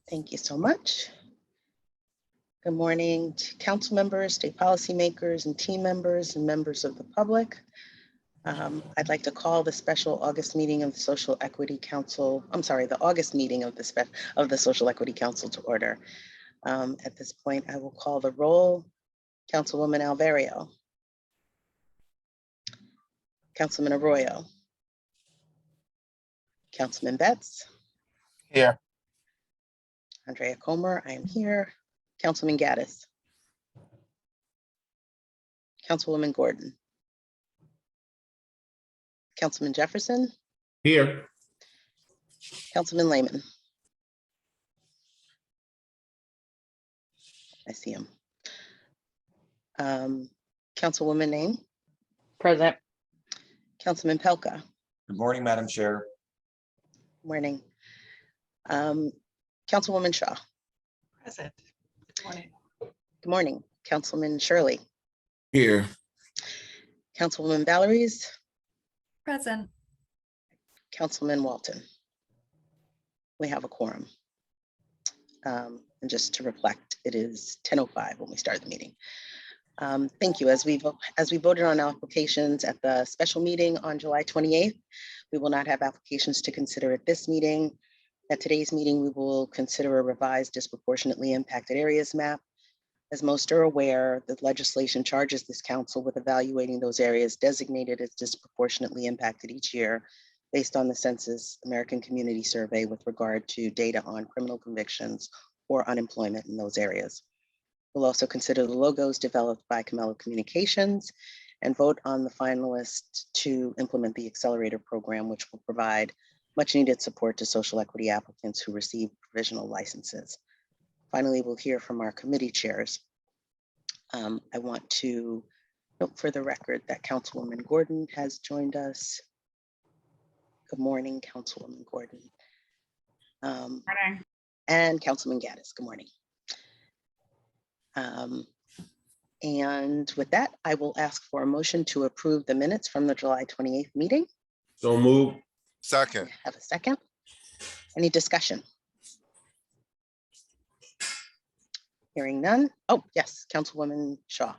Thank you so much. Good morning to council members, state policymakers, and team members and members of the public. I'd like to call the special August meeting of the Social Equity Council, the August meeting of the Social Equity Council to order. At this point, I will call the roll. Councilwoman Alverio. Councilman Arroyo. Councilman Betts. Here. Andrea Comer, I am here. Councilman Gaddis. Councilwoman Gordon. Councilman Jefferson. Here. Councilman Lehman. I see him. Councilwoman Name. Present. Councilman Pelka. Good morning, Madam Chair. Morning. Councilwoman Shaw. Present. Good morning. Good morning. Councilman Shirley. Here. Councilwoman Valeries. Present. Councilman Walton. We have a quorum. And just to reflect, it is 10:05 when we start the meeting. Thank you. As we voted on applications at the special meeting on July 28th, we will not have applications to consider at this meeting. At today's meeting, we will consider a revised disproportionately impacted areas map. As most are aware, the legislation charges this council with evaluating those areas designated as disproportionately impacted each year based on the Census American Community Survey with regard to data on criminal convictions or unemployment in those areas. We'll also consider the logos developed by Camello Communications and vote on the finalists to implement the Accelerator program, which will provide much needed support to social equity applicants who receive provisional licenses. Finally, we'll hear from our committee chairs. I want to note for the record that Councilwoman Gordon has joined us. Good morning, Councilwoman Gordon. Morning. And Councilman Gaddis, good morning. And with that, I will ask for a motion to approve the minutes from the July 28th meeting. So move. Second. Have a second. Any discussion? Hearing none. Oh, yes, Councilwoman Shaw.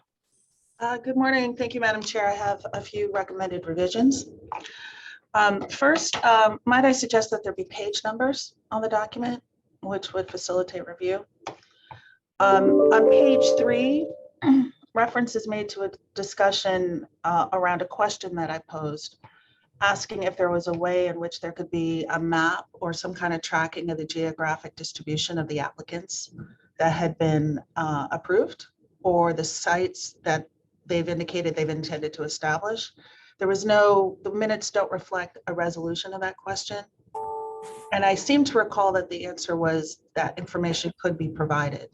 Good morning. Thank you, Madam Chair. I have a few recommended revisions. First, might I suggest that there be page numbers on the document, which would facilitate review. On page 3, reference is made to a discussion around a question that I posed, asking if there was a way in which there could be a map or some kind of tracking of the geographic distribution of the applicants that had been approved or the sites that they've indicated they've intended to establish. The minutes don't reflect a resolution of that question. And I seem to recall that the answer was that information could be provided.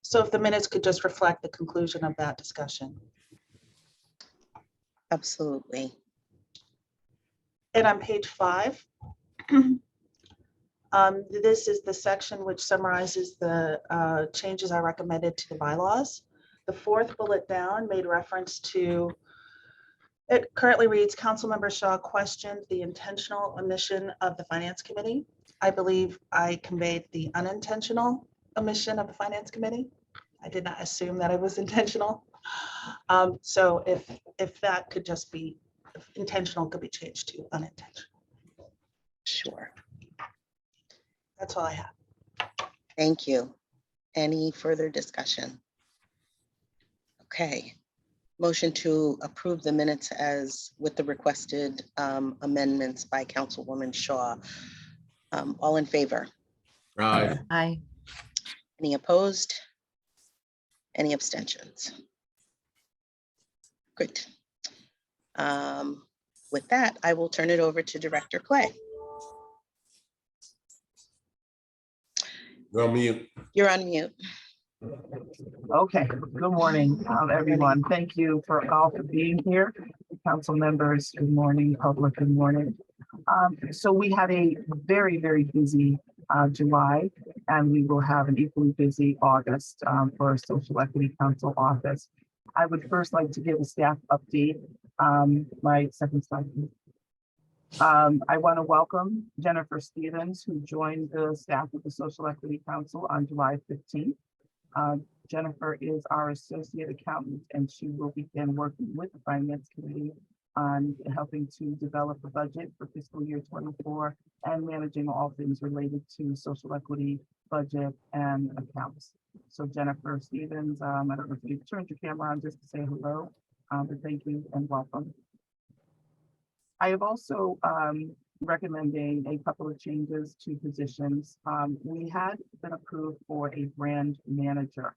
So if the minutes could just reflect the conclusion of that discussion. Absolutely. And on page 5, this is the section which summarizes the changes I recommended to the bylaws. The 4th bullet down made reference to, it currently reads, Councilmember Shaw questioned the intentional omission of the Finance Committee. I believe I conveyed the unintentional omission of the Finance Committee. I did not assume that it was intentional. So if that could just be, if intentional could be changed to unintentional. Sure. That's all I have. Thank you. Any further discussion? Okay. Motion to approve the minutes as with the requested amendments by Councilwoman Shaw. All in favor? Aye. Aye. Any opposed? Any abstentions? Great. With that, I will turn it over to Director Clay. You're on mute. You're on mute. Okay, good morning, everyone. Thank you for all for being here. Council members, good morning, public, good morning. So we had a very, very busy July, and we will have an equally busy August for Social Equity Council office. I would first like to give a staff update. My second slide, please. I want to welcome Jennifer Stevens, who joined the staff of the Social Equity Council on July 15th. Jennifer is our associate accountant, and she will begin working with the Finance Committee on helping to develop a budget for fiscal year 24 and managing all things related to social equity, budget, and accounts. So Jennifer Stevens, I don't know if you turned your camera on just to say hello, but thank you and welcome. I have also recommending a couple of changes to positions. We had been approved for a brand manager.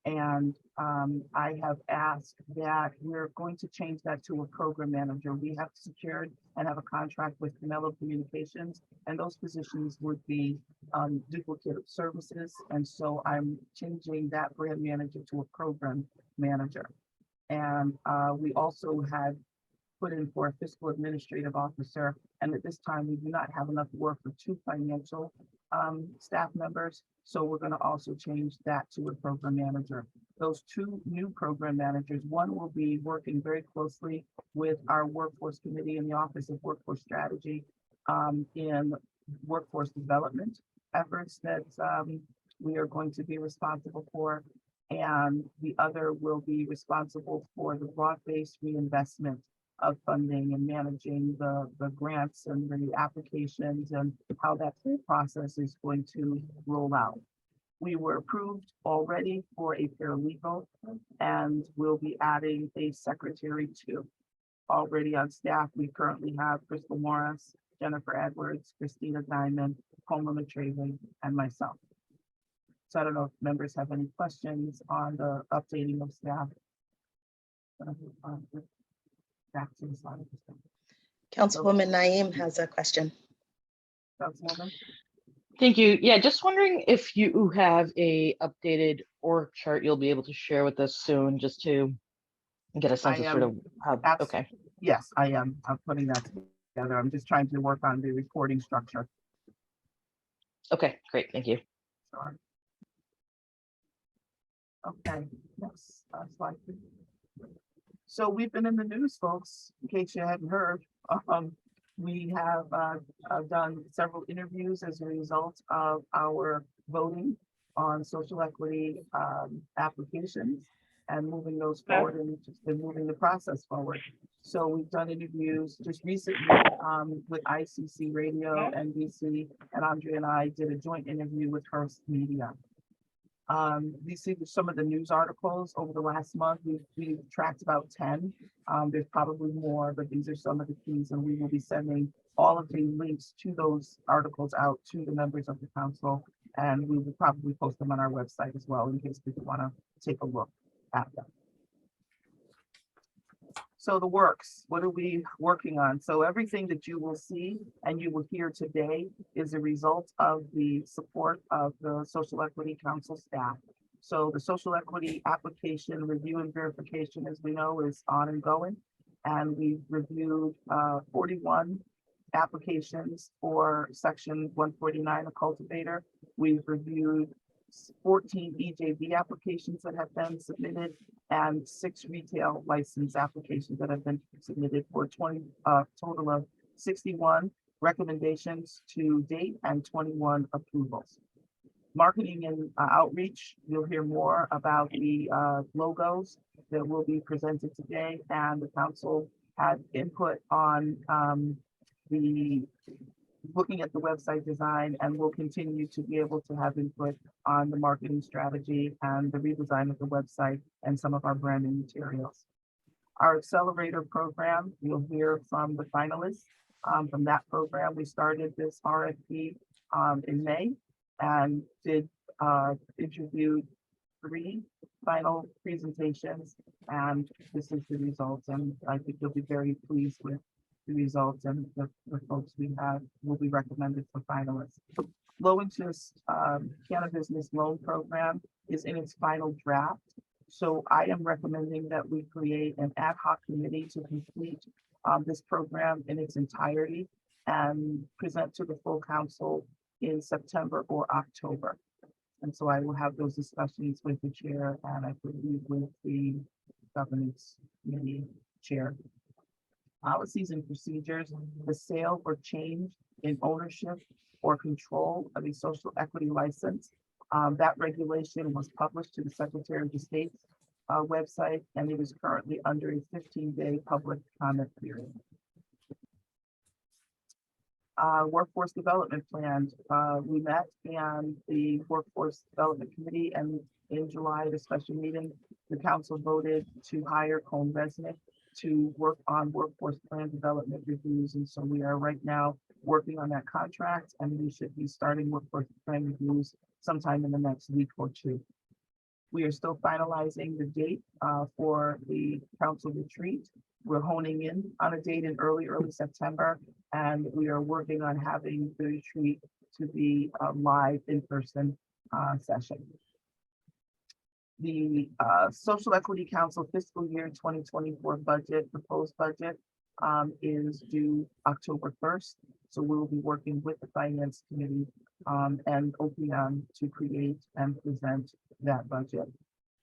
And I have asked that we're going to change that to a program manager. We have secured and have a contract with Canelo Communications, and those positions would be duplicative services. And so I'm changing that brand manager to a program manager. And we also had put in for a fiscal administrative officer. And at this time, we do not have enough work for 2 financial staff members. So we're going to also change that to a program manager. Those 2 new program managers, one will be working very closely with our workforce committee in the Office of Workforce Strategy in workforce development efforts that we are going to be responsible for. And the other will be responsible for the broad-based reinvestment of funding and managing the grants and the applications and how that whole process is going to roll out. We were approved already for a paralegal, and we'll be adding a secretary too. Already on staff, we currently have Crystal Morris, Jennifer Edwards, Christina Diamond, Coma Matrevig, and myself. So I don't know if members have any questions on the updating of staff. Back to the slide. Councilwoman Naeem has a question. Councilwoman? Thank you. Yeah, just wondering if you have a updated org chart you'll be able to share with us soon, just to get a sense of sort of how. Okay. Yes, I am. I'm putting that together. I'm just trying to work on the reporting structure. Okay, great. Thank you. Sure. Okay, yes, slide 3. So we've been in the news, folks, in case you hadn't heard. We have done several interviews as a result of our voting on social equity applications and moving those forward and just been moving the process forward. So we've done interviews just recently with ICC Radio, NBC, and Andrea and I did a joint interview with Hearst Media. These are some of the news articles over the last month. We've tracked about 10. There's probably more, but these are some of the keys, and we will be sending all of the links to those articles out to the members of the council, and we will probably post them on our website as well in case people want to take a look at them. So the works, what are we working on? So everything that you will see and you will hear today is a result of the support of the Social Equity Council staff. So the social equity application review and verification, as we know, is on and going. And we've reviewed 41 applications for Section 149, a cultivator. We've reviewed 14 EJB applications that have been submitted and 6 retail license applications that have been submitted for total of 61 recommendations to date and 21 approvals. Marketing and outreach, you'll hear more about the logos that will be presented today, and the council had input on looking at the website design, and we'll continue to be able to have input on the marketing strategy and the redesign of the website and some of our branding materials. Our Accelerator program, you'll hear from the finalists from that program. We started this RFP in May and did interview 3 final presentations, and this is the results, and I think you'll be very pleased with the results, and the folks we have will be recommended for finalists. Low interest cannabis loan program is in its final draft. So I am recommending that we create an ad hoc committee to complete this program in its entirety and present to the full council in September or October. And so I will have those discussions with the chair, and I believe with the governance committee chair. policies and procedures, the sale or change in ownership or control of a social equity license. That regulation was published to the Secretary of State's website, and it is currently under a 15-day public comment period. Workforce development plan, we met and the Workforce Development Committee, and in July, at a special meeting, the council voted to hire Cone Resnick to work on workforce plan development reviews. And so we are right now working on that contract, and we should be starting workforce plan reviews sometime in the next week or two. We are still finalizing the date for the council retreat. We're honing in on a date in early September, and we are working on having the retreat to be a live in-person session. The Social Equity Council fiscal year 2024 budget, proposed budget, is due October 1st. So we will be working with the Finance Committee and OPM to create and present that budget.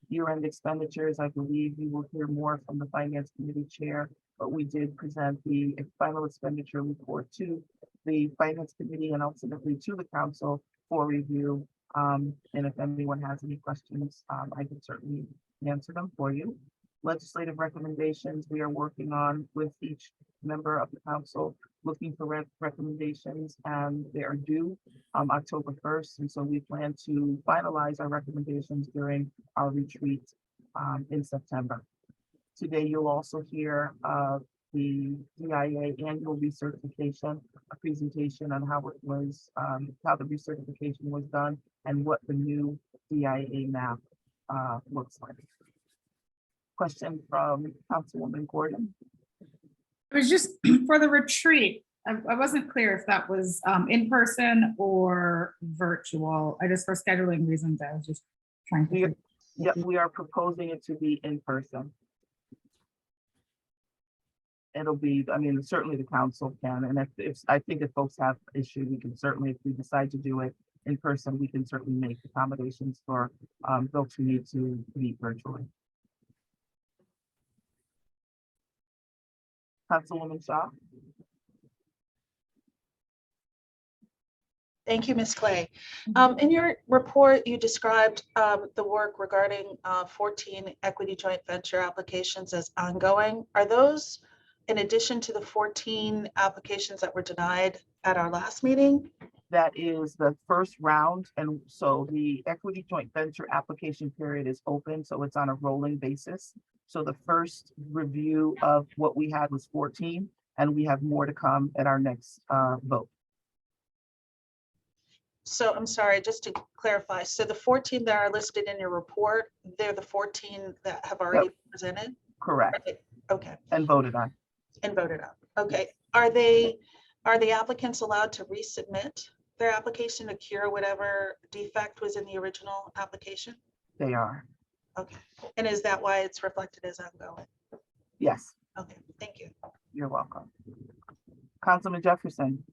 Year-end expenditures, I believe you will hear more from the Finance Committee Chair, but we did present the final expenditure report to the Finance Committee and ultimately to the Council for review. And if anyone has any questions, I can certainly answer them for you. Legislative recommendations we are working on with each member of the council, looking for recommendations, and they are due October 1st. And so we plan to finalize our recommendations during our retreat in September. Today, you'll also hear the DIA annual recertification, a presentation on how it was, how the recertification was done and what the new DIA map looks like. Question from Councilwoman Gordon. It was just for the retreat. I wasn't clear if that was in person or virtual. I just, for scheduling reasons, I was just trying to. Yeah, we are proposing it to be in person. It'll be, I mean, certainly the council can, and if I think if folks have issue, we can certainly, if we decide to do it in person, we can certainly make accommodations for folks who need to meet virtually. Councilwoman Shaw. Thank you, Ms. Clay. In your report, you described the work regarding 14 equity joint venture applications as ongoing. Are those in addition to the 14 applications that were denied at our last meeting? That is the first round. And so the equity joint venture application period is open. So it's on a rolling basis. So the first review of what we had was 14, and we have more to come at our next vote. So I'm sorry, just to clarify. So the 14 that are listed in your report, they're the 14 that have already been presented? Correct. Okay. And voted on. And voted on. Okay. Are the applicants allowed to resubmit their application to cure whatever defect was in the original application? They are. Okay. And is that why it's reflected as ongoing? Yes. Okay. Thank you. You're welcome. Councilman Jefferson.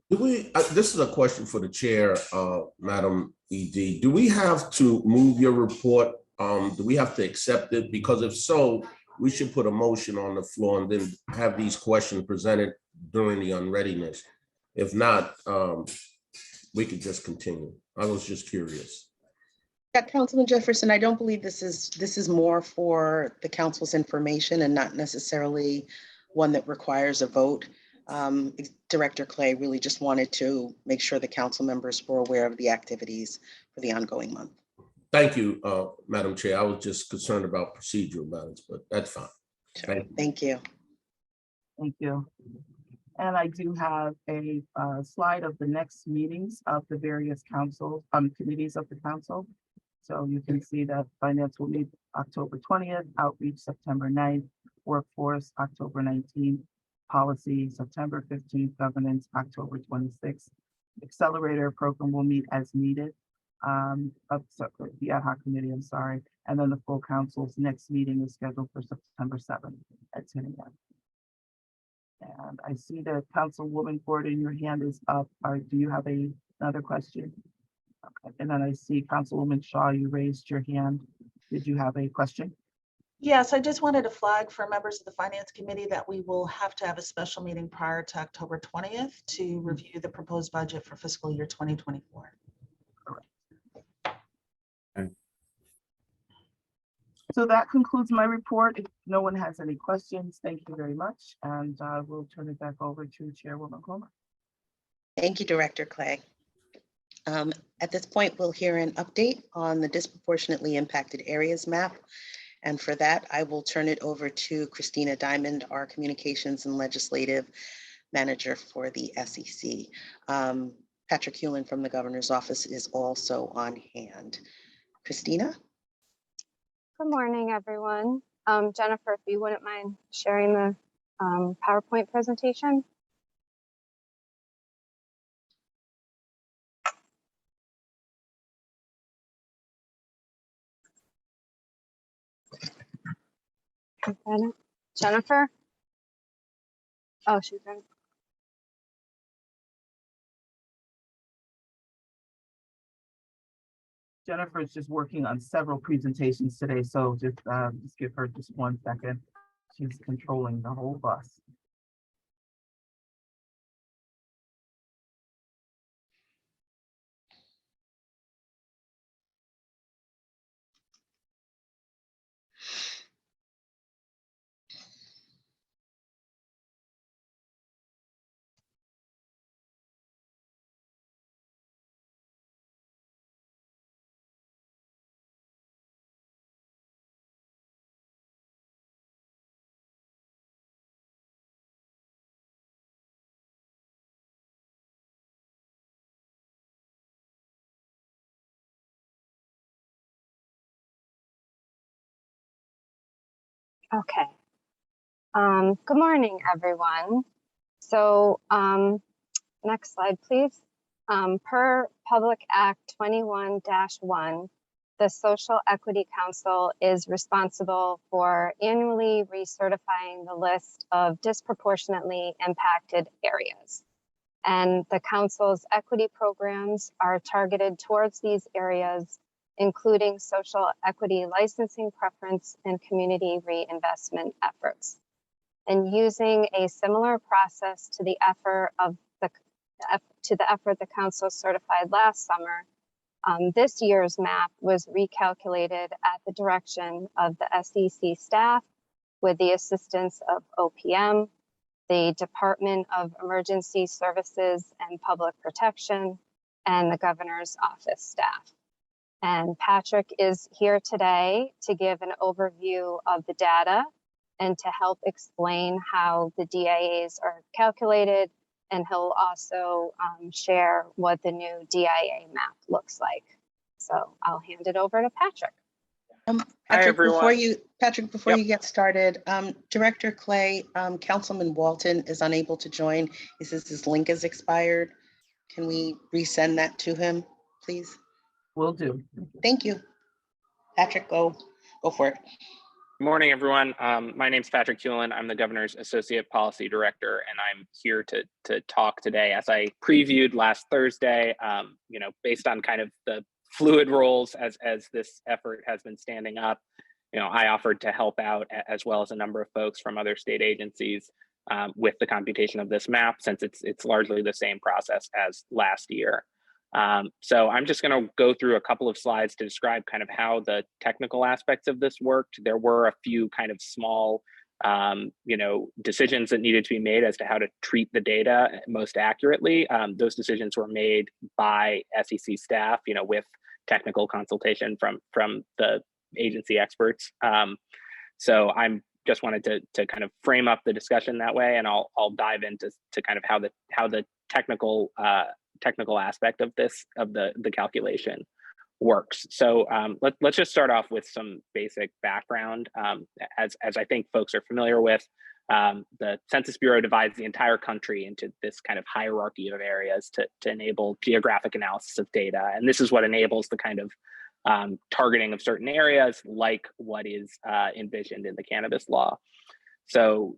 Do we, this is a question for the chair, Madam ED. Do we have to move your report? Do we have to accept it? Because if so, we should put a motion on the floor and then have these questions presented during the unreadiness. If not, we could just continue. I was just curious. Yeah, Councilman Jefferson, I don't believe this is more for the council's information and not necessarily one that requires a vote. Director Clay really just wanted to make sure the council members were aware of the activities for the ongoing month. Thank you, Madam Chair. I was just concerned about procedural matters, but that's fine. Sure. Thank you. Thank you. And I do have a slide of the next meetings of the various councils, committees of the council. So you can see that finance will meet October 20th, outreach September 9th, workforce October 19th, policy September 15th, governance October 26th. Accelerator program will meet as needed. The ad hoc committee, I'm sorry. And then the full council's next meeting is scheduled for September 7th at 10 a.m. And I see that Councilwoman Gordon, your hand is up. Do you have another question? Okay. And then I see Councilwoman Shaw, you raised your hand. Did you have a question? Yes, I just wanted to flag for members of the Finance Committee that we will have to have a special meeting prior to October 20th to review the proposed budget for fiscal year 2024. So that concludes my report. If no one has any questions, thank you very much. And we'll turn it back over to Chairwoman Comer. Thank you, Director Clay. At this point, we'll hear an update on the disproportionately impacted areas map. And for that, I will turn it over to Christina Diamond, our Communications and Legislative Manager for the SEC. Patrick Hewlin from the Governor's Office is also on hand. Christina? Good morning, everyone. Jennifer, if you wouldn't mind sharing the PowerPoint presentation. Jennifer? Oh, she's ready. Jennifer is just working on several presentations today, so just give her just 1 second. She's controlling the whole bus. Okay. Good morning, everyone. So next slide, please. Per Public Act 21-1, the Social Equity Council is responsible for annually recertifying the list of disproportionately impacted areas. And the council's equity programs are targeted towards these areas, including social equity licensing preference and community reinvestment efforts. And using a similar process to the effort the council certified last summer, this year's map was recalculated at the direction of the SEC staff with the assistance of OPM, the Department of Emergency Services and Public Protection, and the Governor's Office staff. And Patrick is here today to give an overview of the data and to help explain how the DIAs are calculated. And he'll also share what the new DIA map looks like. So I'll hand it over to Patrick. Patrick, before you get started, Director Clay, Councilman Walton is unable to join. He says his link is expired. Can we resend that to him, please? Will do. Thank you. Patrick, go for it. Good morning, everyone. My name is Patrick Hewlin. I'm the Governor's Associate Policy Director, and I'm here to talk today. As I previewed last Thursday, based on kind of the fluid roles as this effort has been standing up, I offered to help out, as well as a number of folks from other state agencies with the computation of this map, since it's largely the same process as last year. So I'm just going to go through a couple of slides to describe kind of how the technical aspects of this worked. There were a few kind of small, decisions that needed to be made as to how to treat the data most accurately. Those decisions were made by SEC staff, with technical consultation from the agency experts. So I'm just wanted to kind of frame up the discussion that way, and I'll dive into kind of how the technical aspect of the calculation works. So let's just start off with some basic background. As I think folks are familiar with, the Census Bureau divides the entire country into this kind of hierarchy of areas to enable geographic analysis of data. And this is what enables the kind of targeting of certain areas, like what is envisioned in the cannabis law. So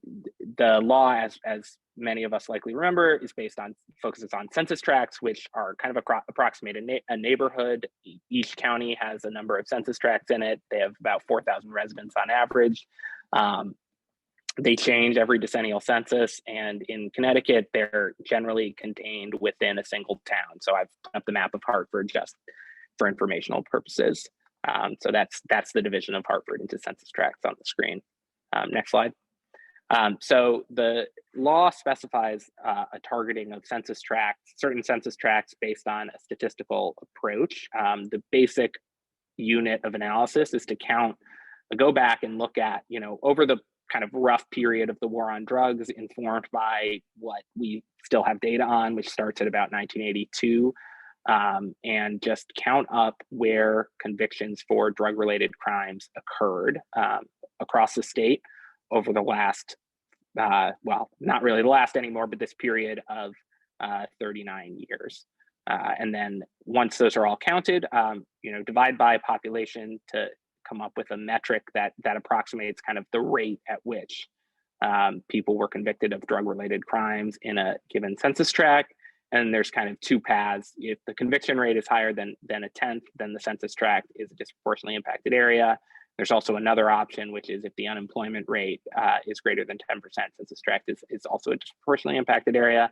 the law, as many of us likely remember, is focuses on census tracts, which are kind of approximate a neighborhood. Each county has a number of census tracts in it. They have about 4,000 residents on average. They change every decennial census, and in Connecticut, they're generally contained within a single town. So I've put up the map of Hartford just for informational purposes. So that's the division of Hartford into census tracts on the screen. Next slide. So the law specifies a targeting of certain census tracts based on a statistical approach. The basic unit of analysis is to go back and look at, over the kind of rough period of the war on drugs, informed by what we still have data on, which starts at about 1982, and just count up where convictions for drug-related crimes occurred across the state over the last, well, not really the last anymore, but this period of 39 years. And then once those are all counted, divide by population to come up with a metric that approximates kind of the rate at which people were convicted of drug-related crimes in a given census tract. And there's kind of two paths. If the conviction rate is higher than a tenth, then the census tract is a disproportionately impacted area. There's also another option, which is if the unemployment rate is greater than 10%, census tract is also a disproportionately impacted area.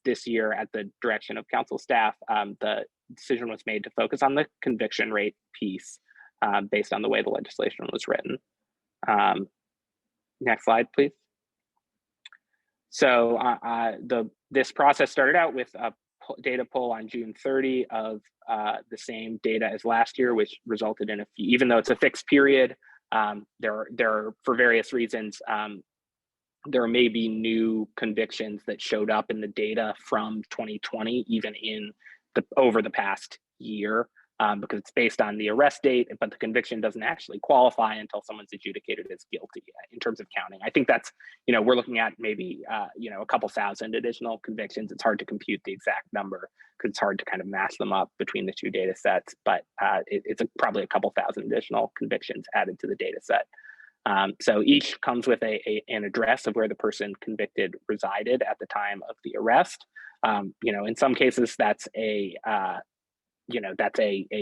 This year, at the direction of council staff, the decision was made to focus on the conviction rate piece based on the way the legislation was written. Next slide, please. So this process started out with a data pull on June 30 of the same data as last year, which resulted in even though it's a fixed period, there are, for various reasons, there may be new convictions that showed up in the data from 2020, even over the past year, because it's based on the arrest date, but the conviction doesn't actually qualify until someone's adjudicated as guilty in terms of counting. I think that's, we're looking at maybe, a couple thousand additional convictions. It's hard to compute the exact number because it's hard to kind of match them up between the two data sets, but it's probably a couple thousand additional convictions added to the data set. So each comes with an address of where the person convicted resided at the time of the arrest. In some cases, that's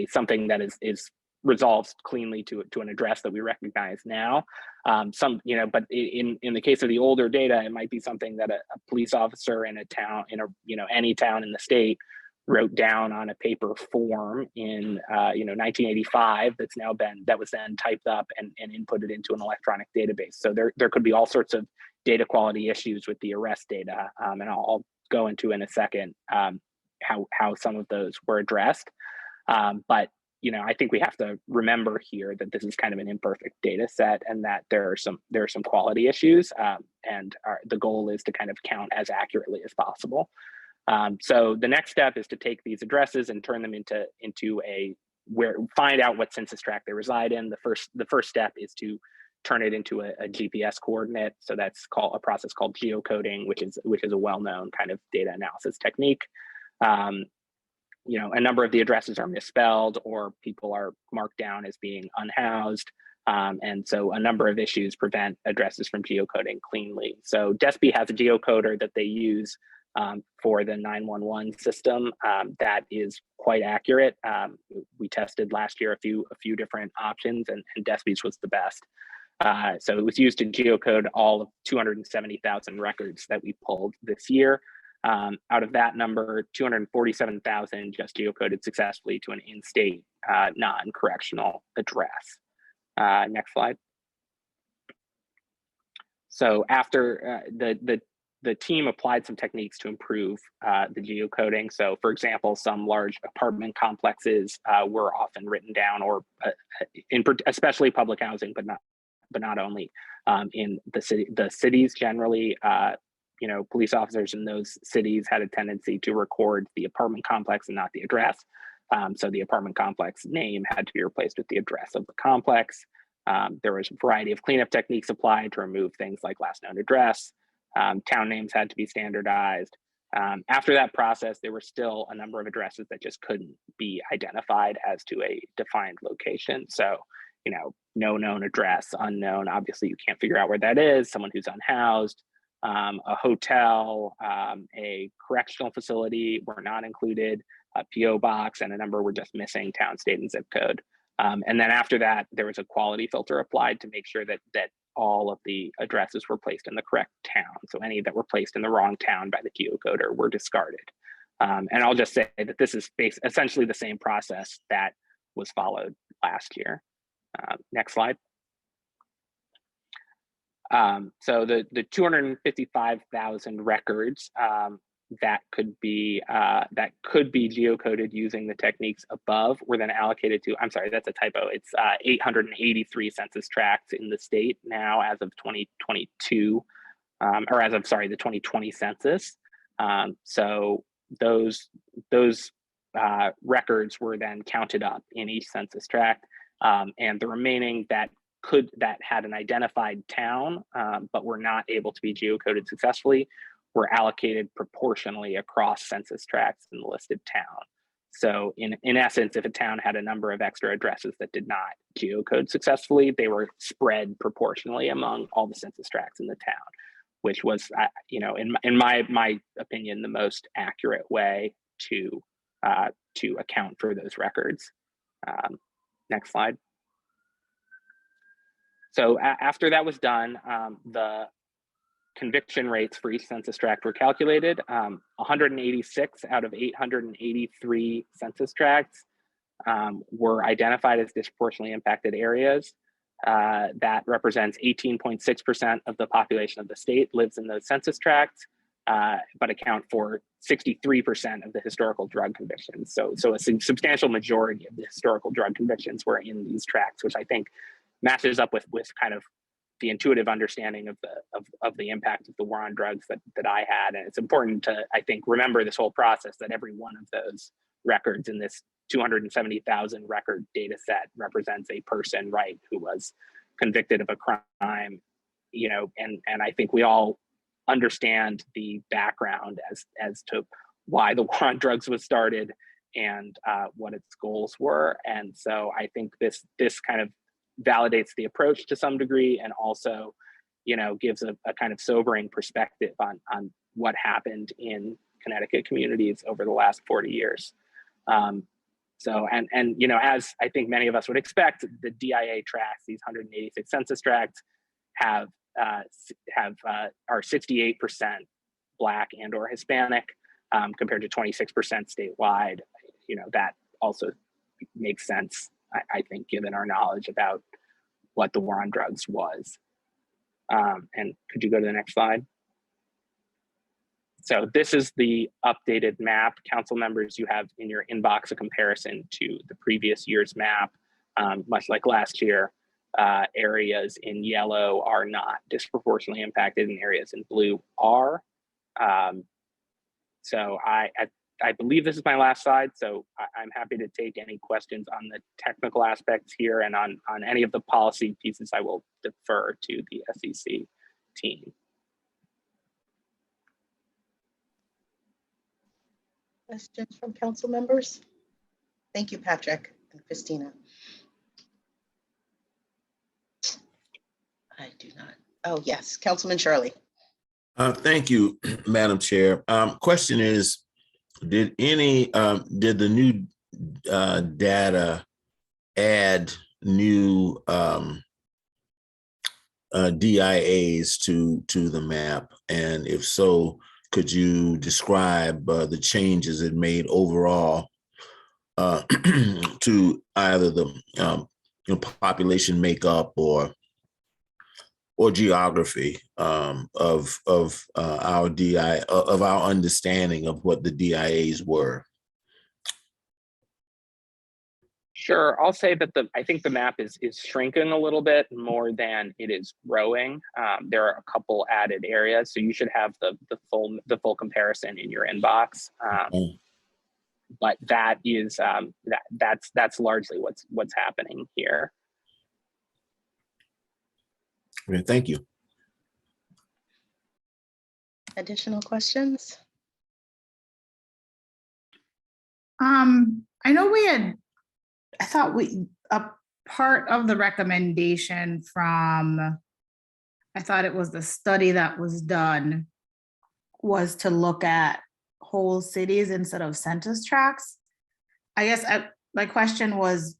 something that is resolved cleanly to an address that we recognize now. But in the case of the older data, it might be something that a police officer in a town, any town in the state, wrote down on a paper form in 1985 that was then typed up and inputted into an electronic database. So there could be all sorts of data quality issues with the arrest data, and I'll go into in a second how some of those were addressed. But I think we have to remember here that this is kind of an imperfect data set, and that there are some quality issues, and the goal is to kind of count as accurately as possible. So the next step is to take these addresses and turn them into find out what census tract they reside in. The first step is to turn it into a GPS coordinate. So that's a process called geocoding, which is a well-known kind of data analysis technique. A number of the addresses are misspelled, or people are marked down as being unhoused. And so a number of issues prevent addresses from geocoding cleanly. So DESPI has a geocoder that they use for the 911 system that is quite accurate. We tested last year a few different options, and DESPI's was the best. So it was used to geocode all of 270,000 records that we pulled this year. Out of that number, 247,000 just geocoded successfully to an in-state non-correctional address. Next slide. So after the team applied some techniques to improve the geocoding. So for example, some large apartment complexes were often written down, or especially public housing, but not only in the cities generally. Police officers in those cities had a tendency to record the apartment complex and not the address. So the apartment complex name had to be replaced with the address of the complex. There was a variety of cleanup techniques applied to remove things like last known address. Town names had to be standardized. After that process, there were still a number of addresses that just couldn't be identified as to a defined location. So no known address, unknown. Obviously, you can't figure out where that is. Someone who's unhoused, a hotel, a correctional facility were not included, a PO box, and a number were just missing: town, state, and zip code. And then after that, there was a quality filter applied to make sure that all of the addresses were placed in the correct town. So any that were placed in the wrong town by the geocoder were discarded. And I'll just say that this is essentially the same process that was followed last year. Next slide. So the 255,000 records that could be geocoded using the techniques above were then allocated to, I'm sorry, that's a typo. It's 883 census tracts in the state now as of 2022, or as of, sorry, the 2020 census. So those records were then counted up in each census tract, and the remaining that had an identified town, but were not able to be geocoded successfully, were allocated proportionally across census tracts in the listed town. So in essence, if a town had a number of extra addresses that did not geocode successfully, they were spread proportionally among all the census tracts in the town, which was, in my opinion, the most accurate way to account for those records. Next slide. So after that was done, the conviction rates for each census tract were calculated. 186 out of 883 census tracts were identified as disproportionately impacted areas. That represents 18.6% of the population of the state lives in those census tracts, but account for 63% of the historical drug convictions. So a substantial majority of the historical drug convictions were in these tracts, which I think matches up with kind of the intuitive understanding of the impact of the war on drugs that I had. And it's important to, I think, remember this whole process, that every one of those records in this 270,000 record data set represents a person, right, who was convicted of a crime, and I think we all understand the background as to why the war on drugs was started and what its goals were. And so I think this kind of validates the approach to some degree, and also, gives a kind of sobering perspective on what happened in Connecticut communities over the last 40 years. So, as I think many of us would expect, the DIA tracts, these 186 census tracts, are 68% Black and/or Hispanic, compared to 26% statewide. That also makes sense, I think, given our knowledge about what the war on drugs was. And could you go to the next slide? So this is the updated map. Council members, you have in your inbox a comparison to the previous year's map. Much like last year, areas in yellow are not disproportionately impacted and areas in blue are. So I believe this is my last slide, so I'm happy to take any questions on the technical aspects here, and on any of the policy pieces, I will defer to the SEC team. Questions from council members? Thank you, Patrick and Christina. I do not. Oh, yes, Councilman Shirley. Thank you, Madam Chair. Question is, did the new data add new DIAs to the map? And if so, could you describe the changes it made overall to either the population makeup or geography of our DI, of our understanding of what the DIAs were? Sure, I'll say that I think the map is shrinking a little bit more than it is growing. There are a couple added areas, so you should have the full comparison in your inbox. But that is that's largely what's happening here. Okay, thank you. Additional questions? I know I thought part of the recommendation from, I thought it was the study that was done, was to look at whole cities instead of census tracts. I guess my question was,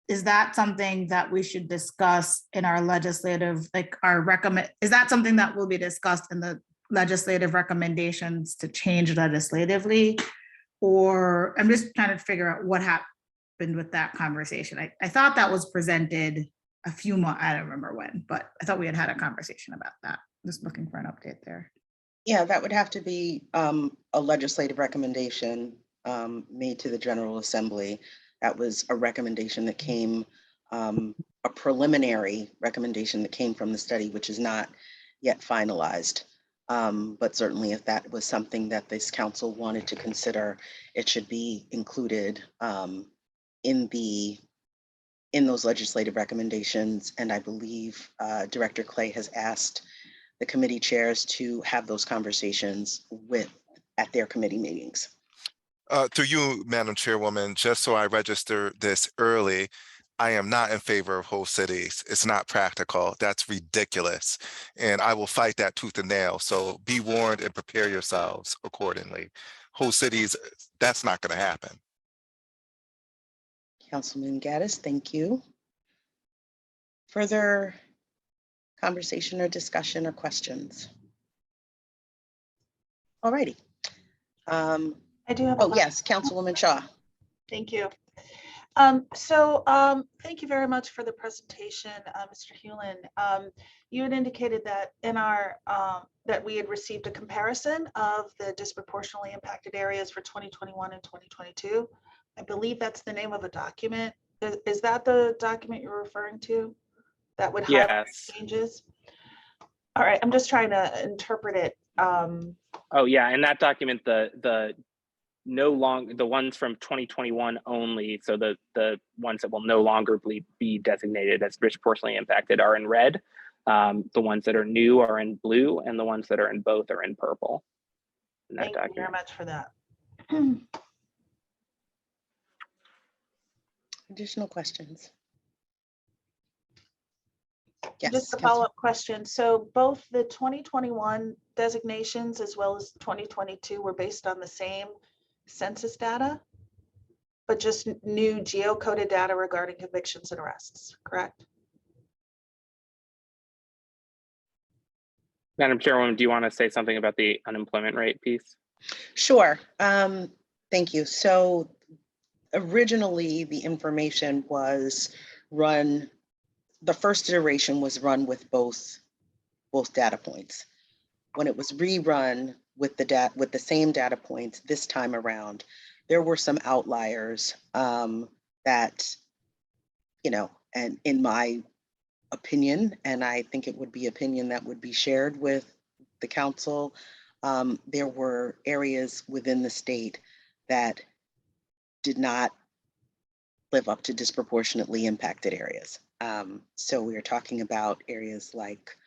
is that something that we should discuss in our legislative, like is that something that will be discussed in the legislative recommendations to change legislatively? Or I'm just trying to figure out what happened with that conversation. I thought that was presented a few months, I don't remember when, but I thought we had a conversation about that. Just looking for an update there. Yeah, that would have to be a legislative recommendation made to the General Assembly. That was a recommendation that came, a preliminary recommendation that came from the study, which is not yet finalized. But certainly if that was something that this council wanted to consider, it should be included in those legislative recommendations. And I believe Director Clay has asked the committee chairs to have those conversations at their committee meetings. Through you, Madam Chairwoman, just so I register this early, I am not in favor of whole cities. It's not practical. That's ridiculous. And I will fight that tooth and nail. So be warned and prepare yourselves accordingly. Whole cities, that's not going to happen. Councilman Gaddis, thank you. Further conversation or discussion or questions? All righty. I do have. Oh, yes, Councilwoman Shaw. Thank you. Thank you very much for the presentation, Mr. Hewlin. You had indicated that in our that we had received a comparison of the disproportionately impacted areas for 2021 and 2022. I believe that's the name of a document. Is that the document you're referring to? That would highlight changes? All right, I'm just trying to interpret it. Oh yeah, in that document, the ones from 2021 only, so the ones that will no longer be designated as disproportionately impacted are in red. The ones that are new are in blue, and the ones that are in both are in purple. Thank you very much for that. Additional questions? Yes, just a follow-up question. So both the 2021 designations as well as 2022 were based on the same census data, but just new geocoded data regarding convictions and arrests, correct? Madam Chairwoman, do you want to say something about the unemployment rate piece? Sure. Thank you. So originally the information was run, the first iteration was run with both data points. When it was rerun with the same data points this time around, there were some outliers that, and in my opinion, and I think it would be opinion that would be shared with the council, there were areas within the state that did not live up to disproportionately impacted areas. So we are talking about areas like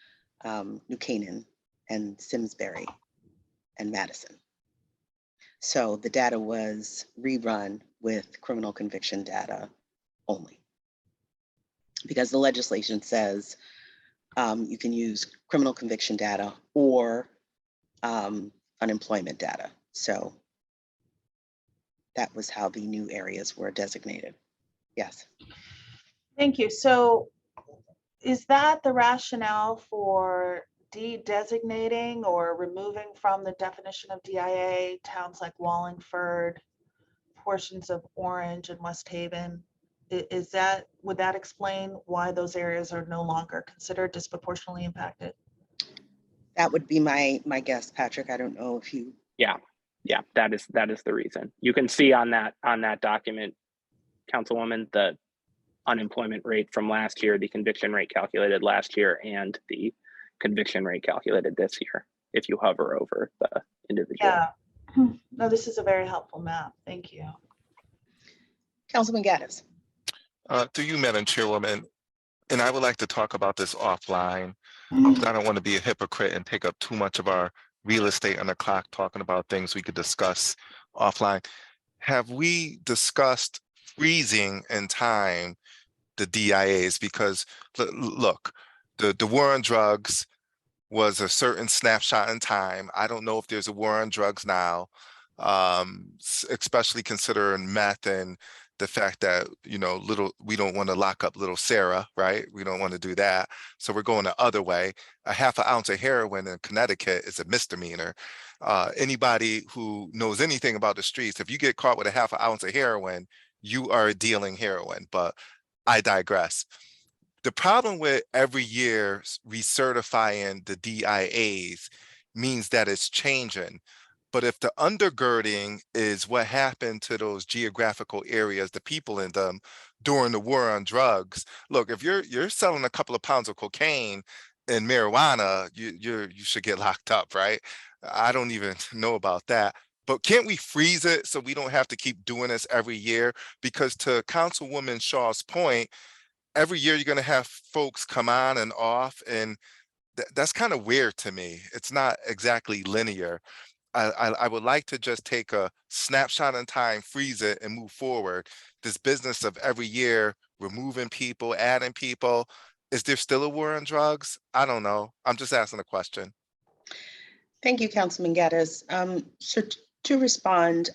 New Canaan and Simsbury and Madison. So the data was rerun with criminal conviction data only, because the legislation says you can use criminal conviction data or unemployment data. So that was how the new areas were designated. Yes. Thank you. So is that the rationale for de-designating or removing from the definition of DIA towns like Wallingford, portions of Orange and West Haven? Would that explain why those areas are no longer considered disproportionately impacted? That would be my guess, Patrick. I don't know if you. Yeah, that is the reason. You can see on that document, Councilwoman, the unemployment rate from last year, the conviction rate calculated last year, and the conviction rate calculated this year, if you hover over the individual. Yeah, no, this is a very helpful map. Thank you. Councilman Gaddis. Through you, Madam Chairwoman, and I would like to talk about this offline, because I don't want to be a hypocrite and take up too much of our real estate on the clock talking about things we could discuss offline. Have we discussed freezing in time the DIAs, because look, the war on drugs was a certain snapshot in time. I don't know if there's a war on drugs now, especially considering meth and the fact that, we don't want to lock up little Sarah, right? We don't want to do that. So we're going the other way. A half an ounce of heroin in Connecticut is a misdemeanor. Anybody who knows anything about the streets, if you get caught with a half an ounce of heroin, you are dealing heroin, but I digress. The problem with every year recertifying the DIAs means that it's changing. But if the undergirding is what happened to those geographical areas, the people in them during the war on drugs, look, if you're selling a couple of pounds of cocaine and marijuana, you should get locked up, right? I don't even know about that. But can't we freeze it so we don't have to keep doing this every year? Because to Councilwoman Shaw's point, every year you're going to have folks come on and off, and that's kind of weird to me. It's not exactly linear. I would like to just take a snapshot in time, freeze it, and move forward. This business of every year removing people, adding people, is there still a war on drugs? I don't know. I'm just asking a question. Thank you, Councilman Gaddis. So to respond,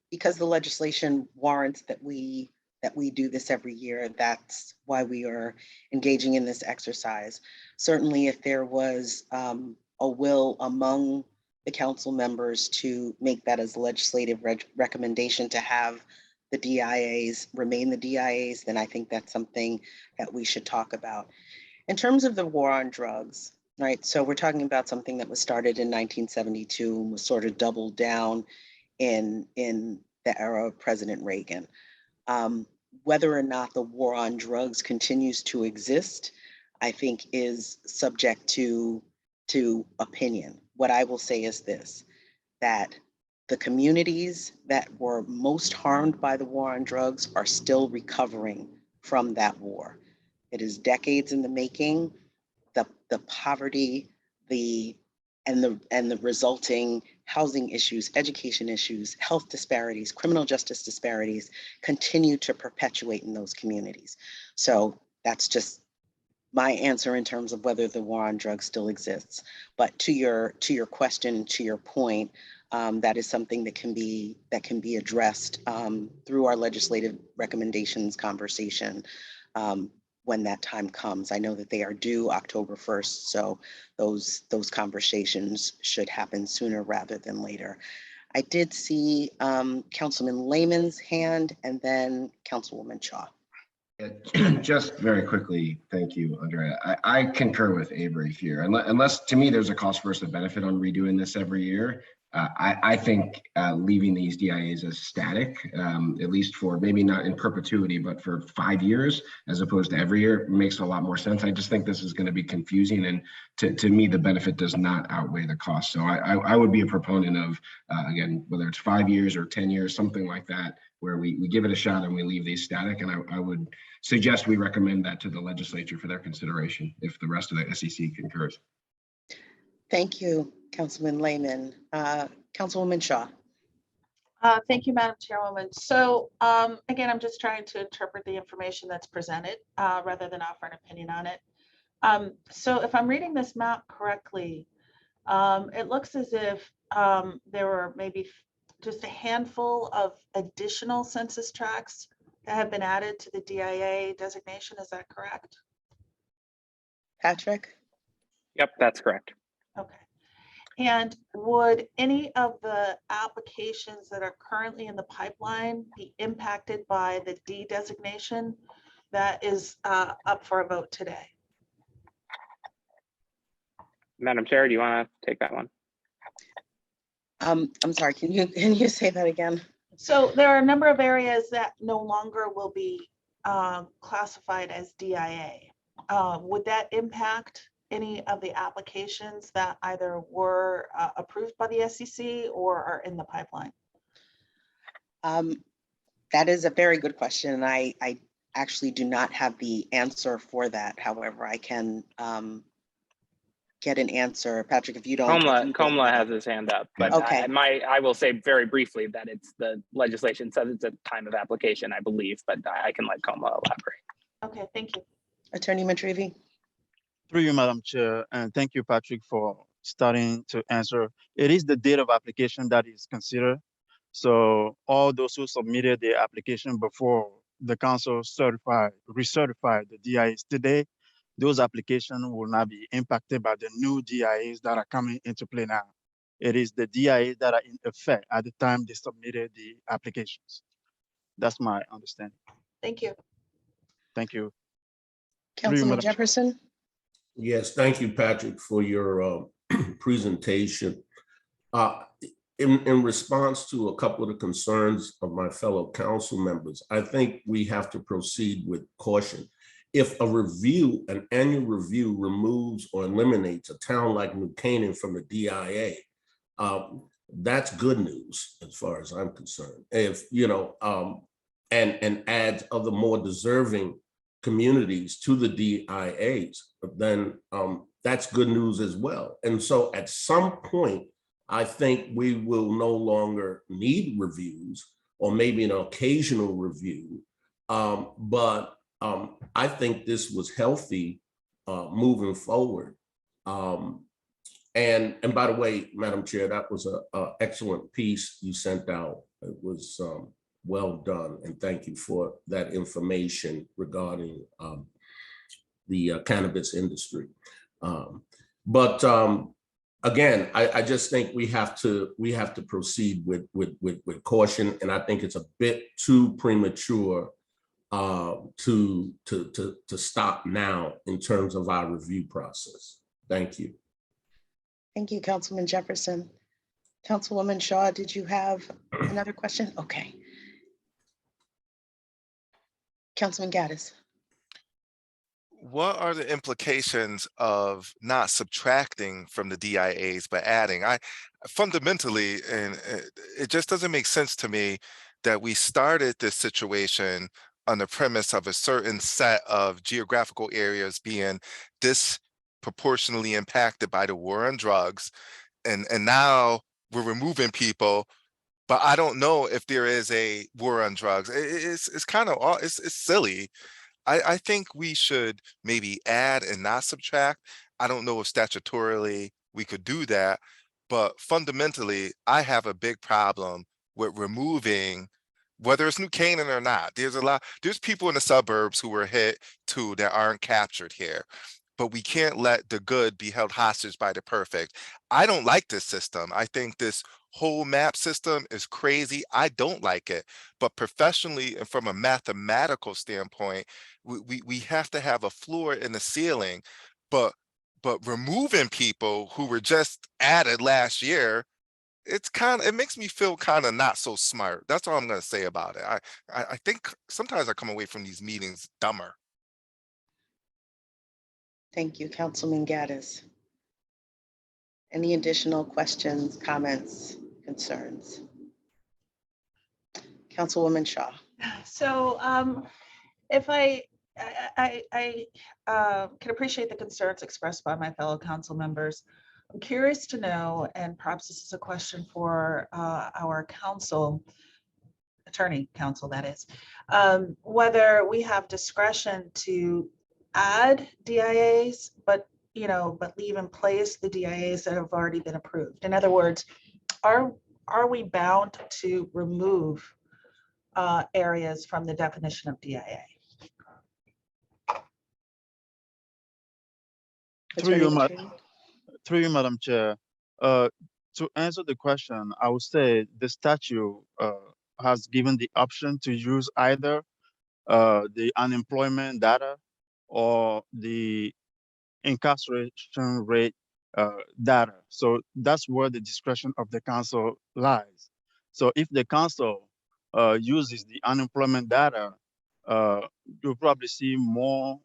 because the legislation warrants that we do this every year, that's why we are engaging in this exercise. Certainly, if there was a will among the council members to make that as a legislative recommendation to have the DIAs remain the DIAs, then I think that's something that we should talk about. In terms of the war on drugs, right? So we're talking about something that was started in 1972 and was sort of doubled down in the era of President Reagan. Whether or not the war on drugs continues to exist, I think is subject to opinion. What I will say is this, that the communities that were most harmed by the war on drugs are still recovering from that war. It is decades in the making. The poverty, and the resulting housing issues, education issues, health disparities, criminal justice disparities continue to perpetuate in those communities. So that's just my answer in terms of whether the war on drugs still exists. But to your question, to your point, that is something that can be addressed through our legislative recommendations conversation when that time comes. I know that they are due October 1st, so those conversations should happen sooner rather than later. I did see Councilman Lehman's hand and then Councilwoman Shaw. Just very quickly, thank you, Andrea. I concur with Avery here. Unless to me there's a cost versus benefit on redoing this every year. I think leaving these DIAs as static, at least for maybe not in perpetuity, but for 5 years, as opposed to every year, makes a lot more sense. I just think this is going to be confusing, and to me, the benefit does not outweigh the cost. So I would be a proponent of, again, whether it's 5 years or 10 years, something like that, where we give it a shot and we leave these static. And I would suggest we recommend that to the legislature for their consideration if the rest of the SEC concurs. Thank you, Councilman Lehman. Councilwoman Shaw. Thank you, Madam Chairwoman. So again, I'm just trying to interpret the information that's presented rather than offer an opinion on it. So if I'm reading this map correctly, it looks as if there were maybe just a handful of additional census tracts that have been added to the DIA designation. Is that correct? Patrick? Yep, that's correct. Okay. And would any of the applications that are currently in the pipeline be impacted by the D designation that is up for a vote today? Madam Chair, do you want to take that one? I'm sorry, can you say that again? So there are a number of areas that no longer will be classified as DIA. Would that impact any of the applications that either were approved by the SEC or are in the pipeline? That is a very good question, and I actually do not have the answer for that. However, I can get an answer. Patrick, if you don't. Komla has his hand up, but okay. I will say very briefly that it's the legislation says it's a time of application, I believe, but I can let Komla elaborate. Okay, thank you. Attorney Mantrivi? Through you, Madam Chair, and thank you, Patrick, for starting to answer. It is the date of application that is considered. So all those who submitted their application before the council recertified the DIAs today, those applications will not be impacted by the new DIAs that are coming into play now. It is the DIAs that are in effect at the time they submitted the applications. That's my understanding. Thank you. Thank you. Councilman Jefferson? Yes, thank you, Patrick, for your presentation. In response to a couple of the concerns of my fellow council members, I think we have to proceed with caution. If an annual review removes or eliminates a town like New Canaan from the DIA, that's good news as far as I'm concerned. If, and adds other more deserving communities to the DIAs, then that's good news as well. And so at some point, I think we will no longer need reviews, or maybe an occasional review. But I think this was healthy moving forward. And by the way, Madam Chair, that was an excellent piece you sent out. It was well done, and thank you for that information regarding the cannabis industry. But again, I just think we have to proceed with caution, and I think it's a bit too premature to stop now in terms of our review process. Thank you. Thank you, Councilman Jefferson. Councilwoman Shaw, did you have another question? Okay. Councilman Gaddis. What are the implications of not subtracting from the DIAs but adding? Fundamentally, and it just doesn't make sense to me that we started this situation on the premise of a certain set of geographical areas being disproportionately impacted by the war on drugs, and now we're removing people, but I don't know if there is a war on drugs. It's kind of it's silly. I think we should maybe add and not subtract. I don't know if statutorily we could do that, but fundamentally, I have a big problem with removing, whether it's New Canaan or not. There's people in the suburbs who were hit too that aren't captured here, but we can't let the good be held hostage by the perfect. I don't like this system. I think this whole map system is crazy. I don't like it, but professionally and from a mathematical standpoint, we have to have a floor in the ceiling, but removing people who were just added last year, it makes me feel kind of not so smart. That's all I'm going to say about it. I think sometimes I come away from these meetings dumber. Thank you, Councilman Gaddis. Any additional questions, comments, concerns? Councilwoman Shaw. So if I can appreciate the concerns expressed by my fellow council members. I'm curious to know, and perhaps this is a question for our attorney counsel, that is, whether we have discretion to add DIAs, but leave in place the DIAs that have already been approved. In other words, are we bound to remove areas from the definition of DIA? Through you, Madam Chair. To answer the question, I would say the statute has given the option to use either the unemployment data or the incarceration rate data. So that's where the discretion of the council lies. So if the council uses the unemployment data, you'll probably see more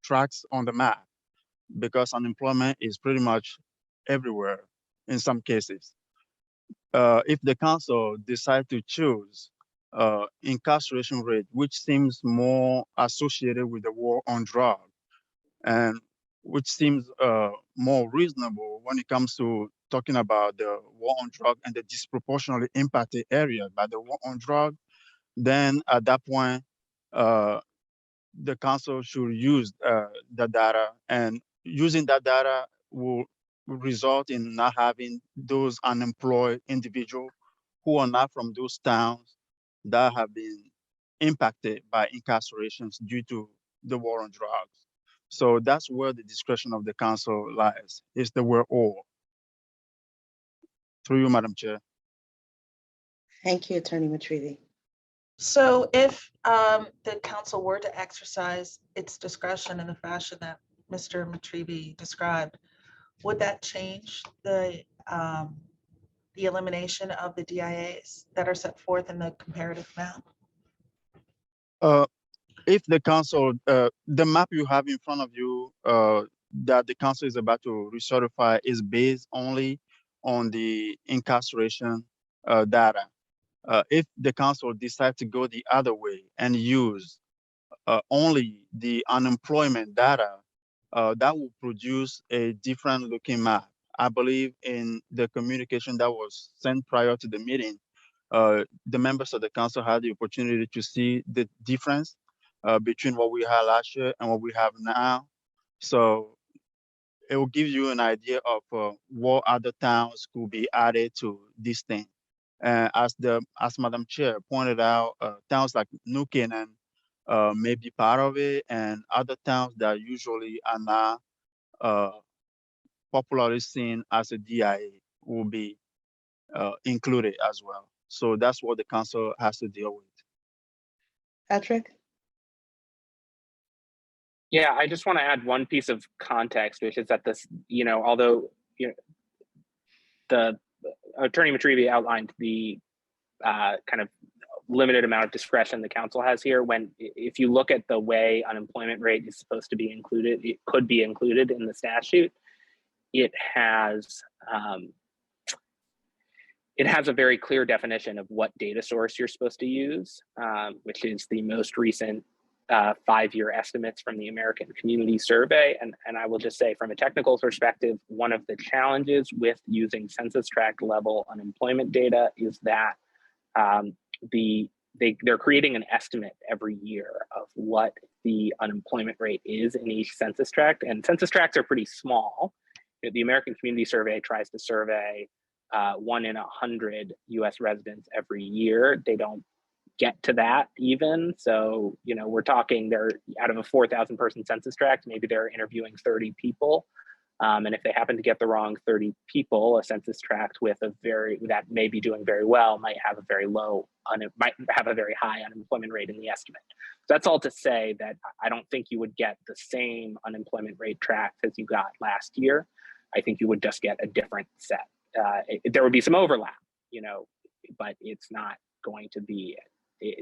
tracts on the map, because unemployment is pretty much everywhere in some cases. If the council decide to choose incarceration rate, which seems more associated with the war on drugs, and which seems more reasonable when it comes to talking about the war on drug and the disproportionately impacted area by the war on drug, then at that point, the council should use the data, and using that data will result in not having those unemployed individuals who are not from those towns that have been impacted by incarcerations due to the war on drugs. So that's where the discretion of the council lies, is the word "or." Through you, Madam Chair. Thank you, Attorney Matrivi. So if the council were to exercise its discretion in the fashion that Mr. Matrivi described, would that change the elimination of the DIAs that are set forth in the comparative map? If the council, the map you have in front of you that the council is about to recertify is based only on the incarceration data. If the council decides to go the other way and use only the unemployment data, that will produce a different looking map. I believe in the communication that was sent prior to the meeting, the members of the council had the opportunity to see the difference between what we had last year and what we have now. So it will give you an idea of what other towns could be added to this thing. As Madam Chair pointed out, towns like New Canaan may be part of it, and other towns that usually are not popularly seen as a DIA will be included as well. So that's what the council has to deal with. Patrick? Yeah, I just want to add one piece of context, which is that this, although the Attorney Matrivi outlined the kind of limited amount of discretion the council has here, if you look at the way unemployment rate is supposed to be included, it could be included in the statute. It has a very clear definition of what data source you're supposed to use, which is the most recent 5-year estimates from the American Community Survey. And I will just say, from a technical perspective, one of the challenges with using census tract level unemployment data is that they're creating an estimate every year of what the unemployment rate is in each census tract. And census tracts are pretty small. The American Community Survey tries to survey 1 in 100 US residents every year. They don't get to that even. So, we're talking, they're out of a 4,000 person census tract, maybe they're interviewing 30 people. And if they happen to get the wrong 30 people, a census tract with that may be doing very well might have a very high unemployment rate in the estimate. So that's all to say that I don't think you would get the same unemployment rate tract as you got last year. I think you would just get a different set. There would be some overlap, but it's not going to be,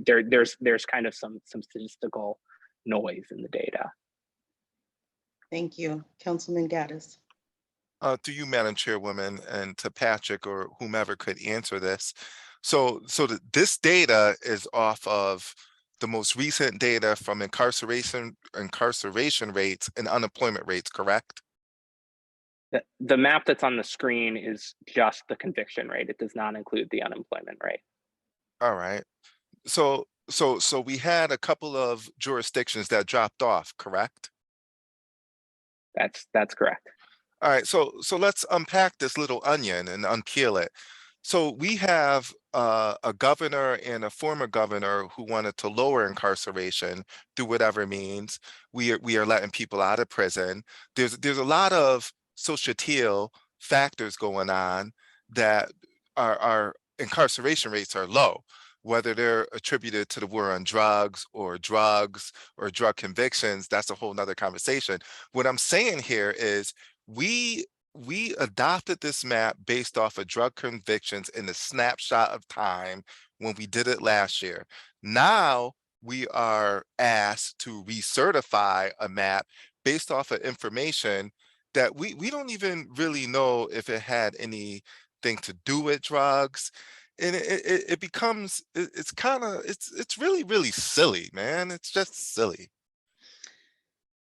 there's kind of some statistical noise in the data. Thank you. Councilman Gaddis. To you, Madam Chairwoman, and to Patrick or whomever could answer this. So this data is off of the most recent data from incarceration rates and unemployment rates, correct? The map that's on the screen is just the conviction rate. It does not include the unemployment rate. All right. So we had a couple of jurisdictions that dropped off, correct? That's correct. All right, so let's unpack this little onion and unpeel it. So we have a governor and a former governor who wanted to lower incarceration through whatever means. We are letting people out of prison. There's a lot of societal factors going on that our incarceration rates are low, whether they're attributed to the war on drugs or drug convictions. That's a whole nother conversation. What I'm saying here is we adopted this map based off of drug convictions in the snapshot of time when we did it last year. Now we are asked to recertify a map based off of information that we don't even really know if it had anything to do with drugs. And it becomes, it's really, really silly, man. It's just silly.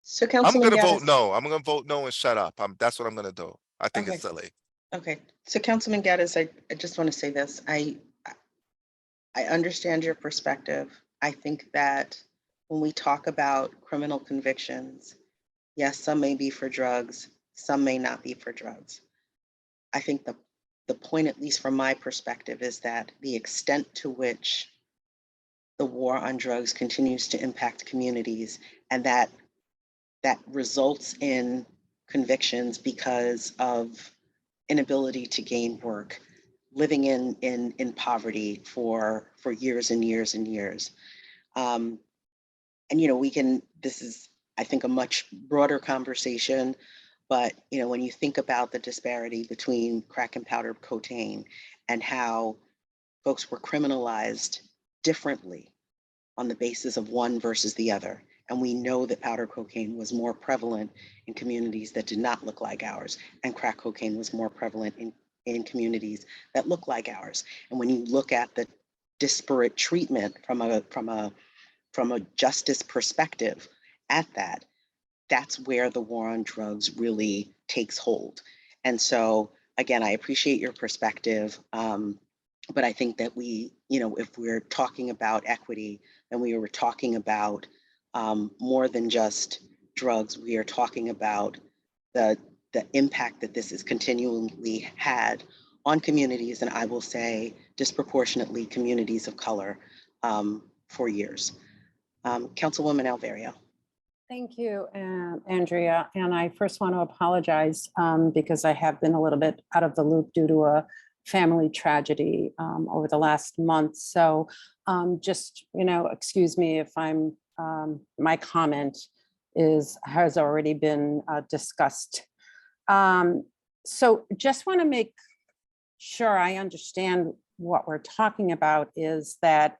So I'm Councilman gonna Gaddis. vote no. I'm gonna vote no and shut up. That's what I'm gonna do. I think Okay. it's silly. Okay, so Councilman Gaddis, I just want to say this. I understand your perspective. I think that when we talk about criminal convictions, yes, some may be for drugs, some may not be for drugs. I think the point, at least from my perspective, is that the extent to which the war on drugs continues to impact communities, and that results in convictions because of inability to gain work, living in poverty for years and years and years. And this is, I think, a much broader conversation, but when you think about the disparity between crack and powder cocaine and how folks were criminalized differently on the basis of one versus the other. And we know that powder cocaine was more prevalent in communities that did not look like ours, and crack cocaine was more prevalent in communities that look like ours. And when you look at the disparate treatment from a justice perspective at that, that's where the war on drugs really takes hold. And so, again, I appreciate your perspective, but I think that if we're talking about equity, then we were talking about more than just drugs. We are talking about the impact that this has continually had on communities, and I will say disproportionately communities of color for years. Councilwoman Alverio. Thank you, Andrea. And I first want to apologize because I have been a little bit out of the loop due to a family tragedy over the last month. So just, excuse me if my comment has already been discussed. So just want to make sure I understand what we're talking about is that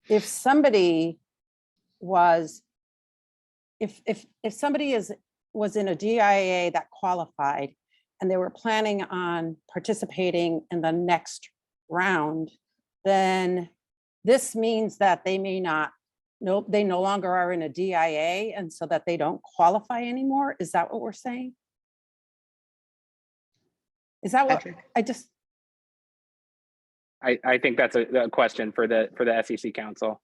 if somebody was in a DIA that qualified and they were planning on participating in the next round, then this means that they no longer are in a DIA, and so that they don't qualify anymore. Is that what we're saying? Is that what I think that's a question for the SEC council.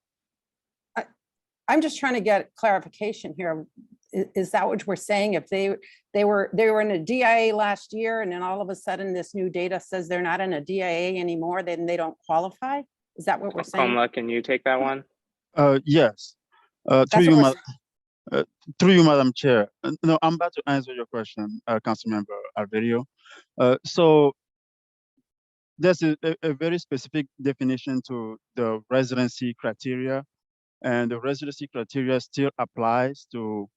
I'm just trying to get clarification here. Is that what we're saying? If they were in a DIA last year, and then all of a sudden this new data says they're not in a DIA anymore, then they don't qualify? Is that what we're saying? Kamala, can you take that one? Yes. Through you, Madam Chair. No, I'm about to answer your question, Councilmember Alverio. So there's a very specific definition to the residency criteria, and the residency criteria still applies to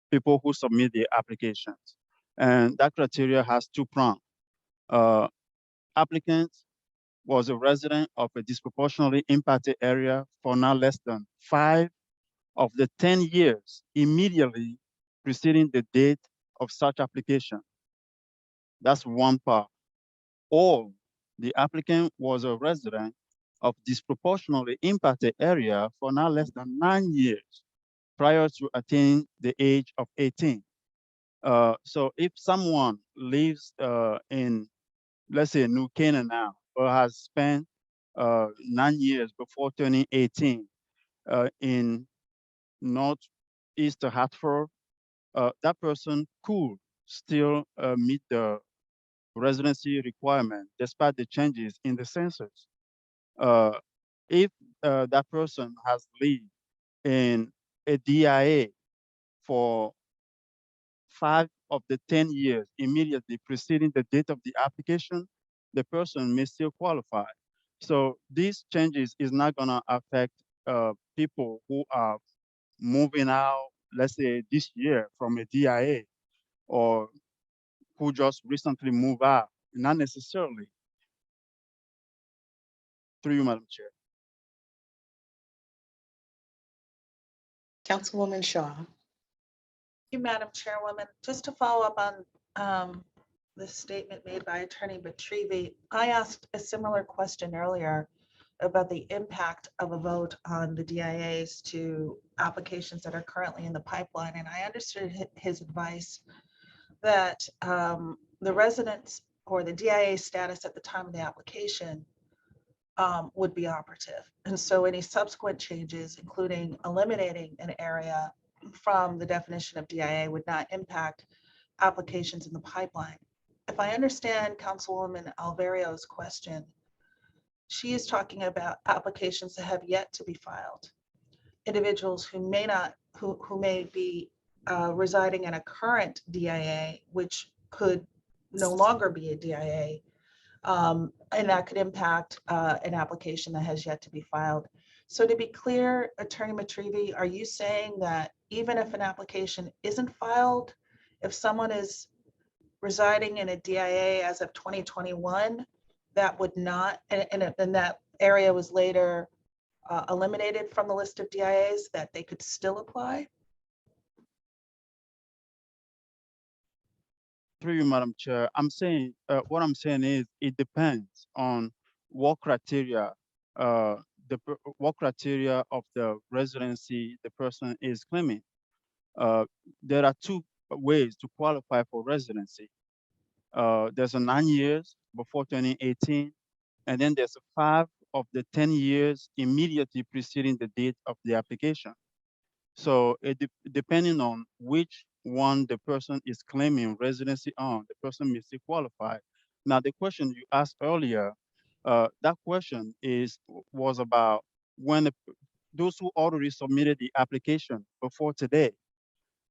people who submit their applications. And that criteria has two prongs. Applicant was a resident of a disproportionately impacted area for not less than 5 of the 10 years immediately preceding the date of such application. That's one part. Or the applicant was a resident of disproportionately impacted area for not less than 9 years prior to attaining the age of 18. So if someone lives in, let's say, New Canaan now, or has spent 9 years before turning 18 in Northeast Hartford, that person could still meet the residency requirement despite the changes in the census. If that person has lived in a DIA for 5 of the 10 years immediately preceding the date of the application, the person may still qualify. So these changes is not gonna affect people who are moving out, let's say this year from a DIA, or who just recently moved out, not necessarily. Through you, Madam Chair. Councilwoman Shaw. Thank you, Madam Chairwoman. Just to follow up on the statement made by Attorney Batrivi, I asked a similar question earlier about the impact of a vote on the DIAs to applications that are currently in the pipeline. And I understood his advice that the residents or the DIA status at the time of the application would be operative. And so any subsequent changes, including eliminating an area from the definition of DIA, would not impact applications in the pipeline. If I understand Councilwoman Alvario's question, she is talking about applications that have yet to be filed. Individuals who may not, who may be residing in a current DIA, which could no longer be a DIA, and that could impact an application that has yet to be filed. So to be clear, Attorney Matrivi, are you saying that even if an application isn't filed, if someone is residing in a DIA as of 2021, that would not, and that area was later eliminated from the list of DIAs, that they could still apply? Through you, Madam Chair, I'm saying, what I'm saying is it depends on what criteria, what criteria of the residency the person is claiming. There are two ways to qualify for residency. There's a 9 years before turning 18, and then there's a 5 of the 10 years immediately preceding the date of the application. So depending on which one the person is claiming residency on, the person may still qualify. Now, the question you asked earlier, that question was about when those who already submitted the application before today,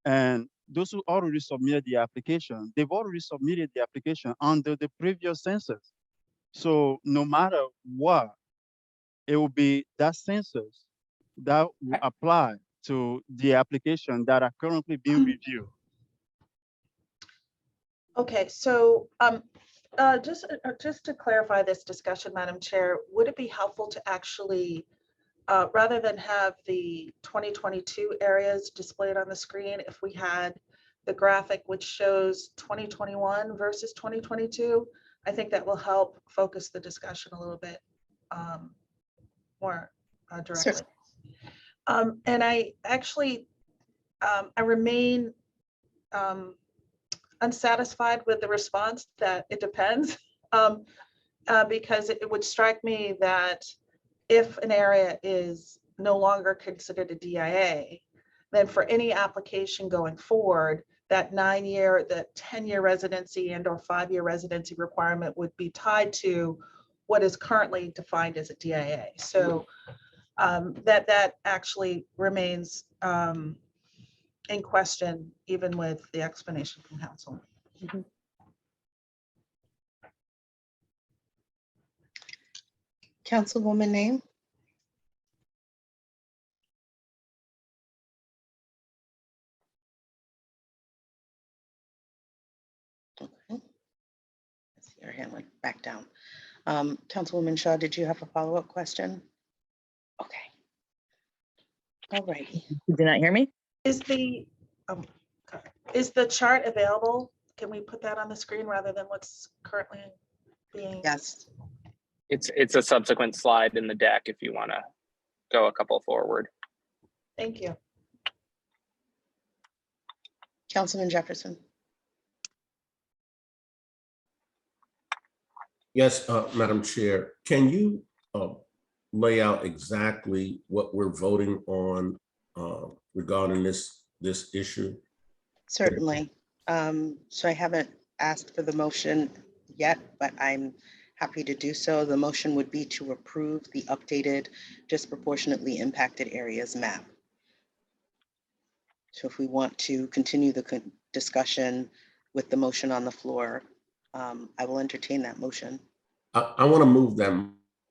and those who already submitted the application, they've already submitted the application under the previous census. So no matter what, it will be that census that will apply to the application that are currently being reviewed. Okay, so just to clarify this discussion, Madam Chair, would it be helpful to actually, rather than have the 2022 areas displayed on the screen, if we had the graphic which shows 2021 versus 2022, I think that will help focus the discussion a little bit more directly. Sure. And I actually, I remain unsatisfied with the response that it depends, because it would strike me that if an area is no longer considered a DIA, then for any application going forward, that 9-year, that 10-year residency and or 5-year residency requirement would be tied to what is currently defined as a DIA. So that actually remains in question, even with the explanation from council. Mm-hmm. Councilwoman name? Okay. I see your hand went back down. Councilwoman Shaw, did you have a follow-up question? Okay. All righty. You do not hear me? Is the chart available? Can we put that on the screen rather than what's currently being? Yes. It's a subsequent slide in the deck if you want to go a couple forward. Thank you. Councilman Jefferson. Yes, Madam Chair, can you lay out exactly what we're voting on regarding this issue? Certainly. So I haven't asked for the motion yet, but I'm happy to do so. The motion would be to approve the updated disproportionately impacted areas map. So if we want to continue the discussion with the motion on the floor, I will entertain that motion. I want to move that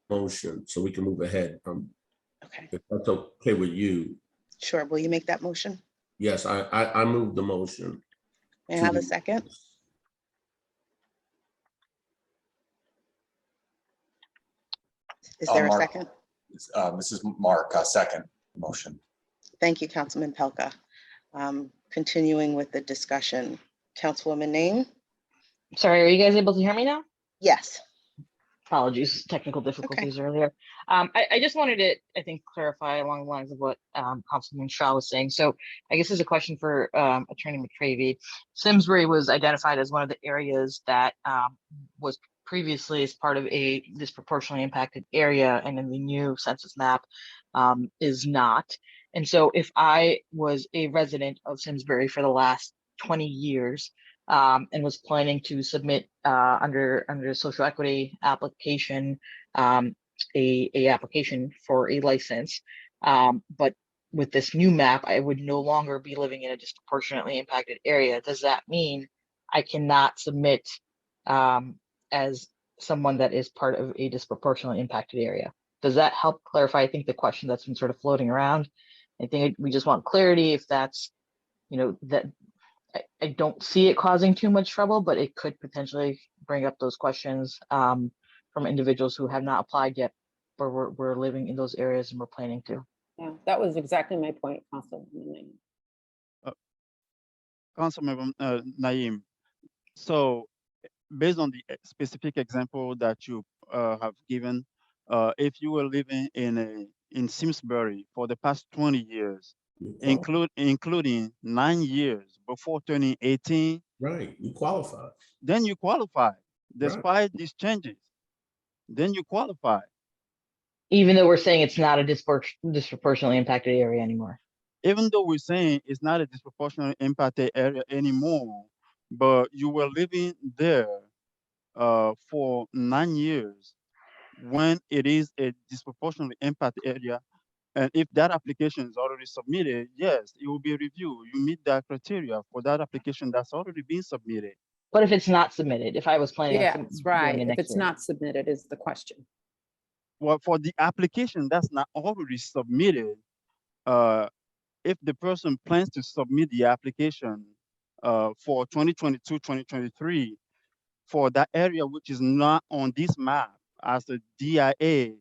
motion so we can move ahead. Okay. If that's okay with you. Sure. Will you make that motion? Yes, I move the motion. May I have a second? Is there a second? Mrs. Mark, second motion. Thank you, Councilman Pelka. Continuing with the discussion, Councilwoman Name? Sorry, are you guys able to hear me now? Yes. Apologies, technical difficulties earlier. I just wanted to, I think, clarify along the lines of what Councilman Shaw was saying. So I guess there's a question for Attorney McCravey. Simsbury was identified as one of the areas that was previously as part of a disproportionately impacted area, and in the new census map is not. And so if I was a resident of Simsbury for the last 20 years and was planning to submit under a social equity application, a application for a license, but with this new map, I would no longer be living in a disproportionately impacted area. Does that mean I cannot submit as someone that is part of a disproportionately impacted area? Does that help clarify, I think, the question that's been sort of floating around? I think we just want clarity if that's, that I don't see it causing too much trouble, but it could potentially bring up those questions from individuals who have not applied yet, but we're living in those areas and we're planning to. Yeah, that was exactly my point, Councilman. Councilmember Naeem. So based on the specific example that you have given, if you were living in Simsbury for the past 20 years, including 9 years before turning 18, right, you qualify. Then you qualify, despite these changes. Then you qualify. Even though we're saying it's not a disproportionately impacted area anymore. Even though we're saying it's not a disproportionately impacted area anymore, but you were living there for 9 years when it is a disproportionately impacted area. And if that application is already submitted, yes, it will be reviewed. You meet that criteria for that application that's already been submitted. But if it's not submitted, if I was planning Yeah, on that's right. doing it If next it's year. not submitted is the question. Well, for the application that's not already submitted, if the person plans to submit the application for 2022, 2023, for that area which is not on this map as a DIA,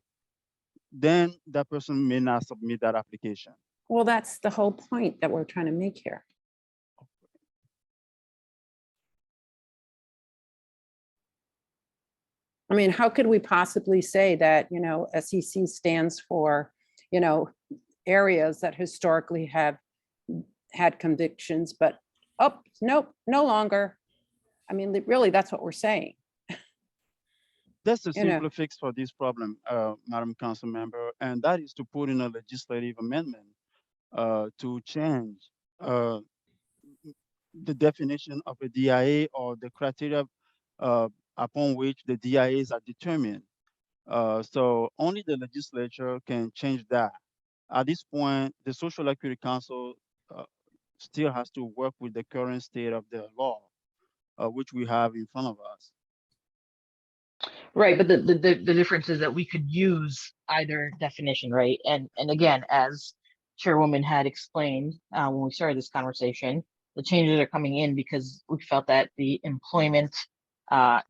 then that person may not submit that application. Well, that's the whole point that we're trying to make here. I mean, how could we possibly say that, SEC stands for, areas that historically have had convictions, but, oh, nope, no longer. I mean, really, that's what we're saying. That's a simple fix for this problem, Madam Council Member, and that is to put in a legislative amendment to change the definition of a DIA or the criteria upon which the DIAs are determined. So only the legislature can change that. At this point, the Social Equity Council still has to work with the current state of the law, which we have in front of us. Right, but the difference is that we could use either definition, right? And again, as Chairwoman had explained when we started this conversation, the changes are coming in because we felt that the employment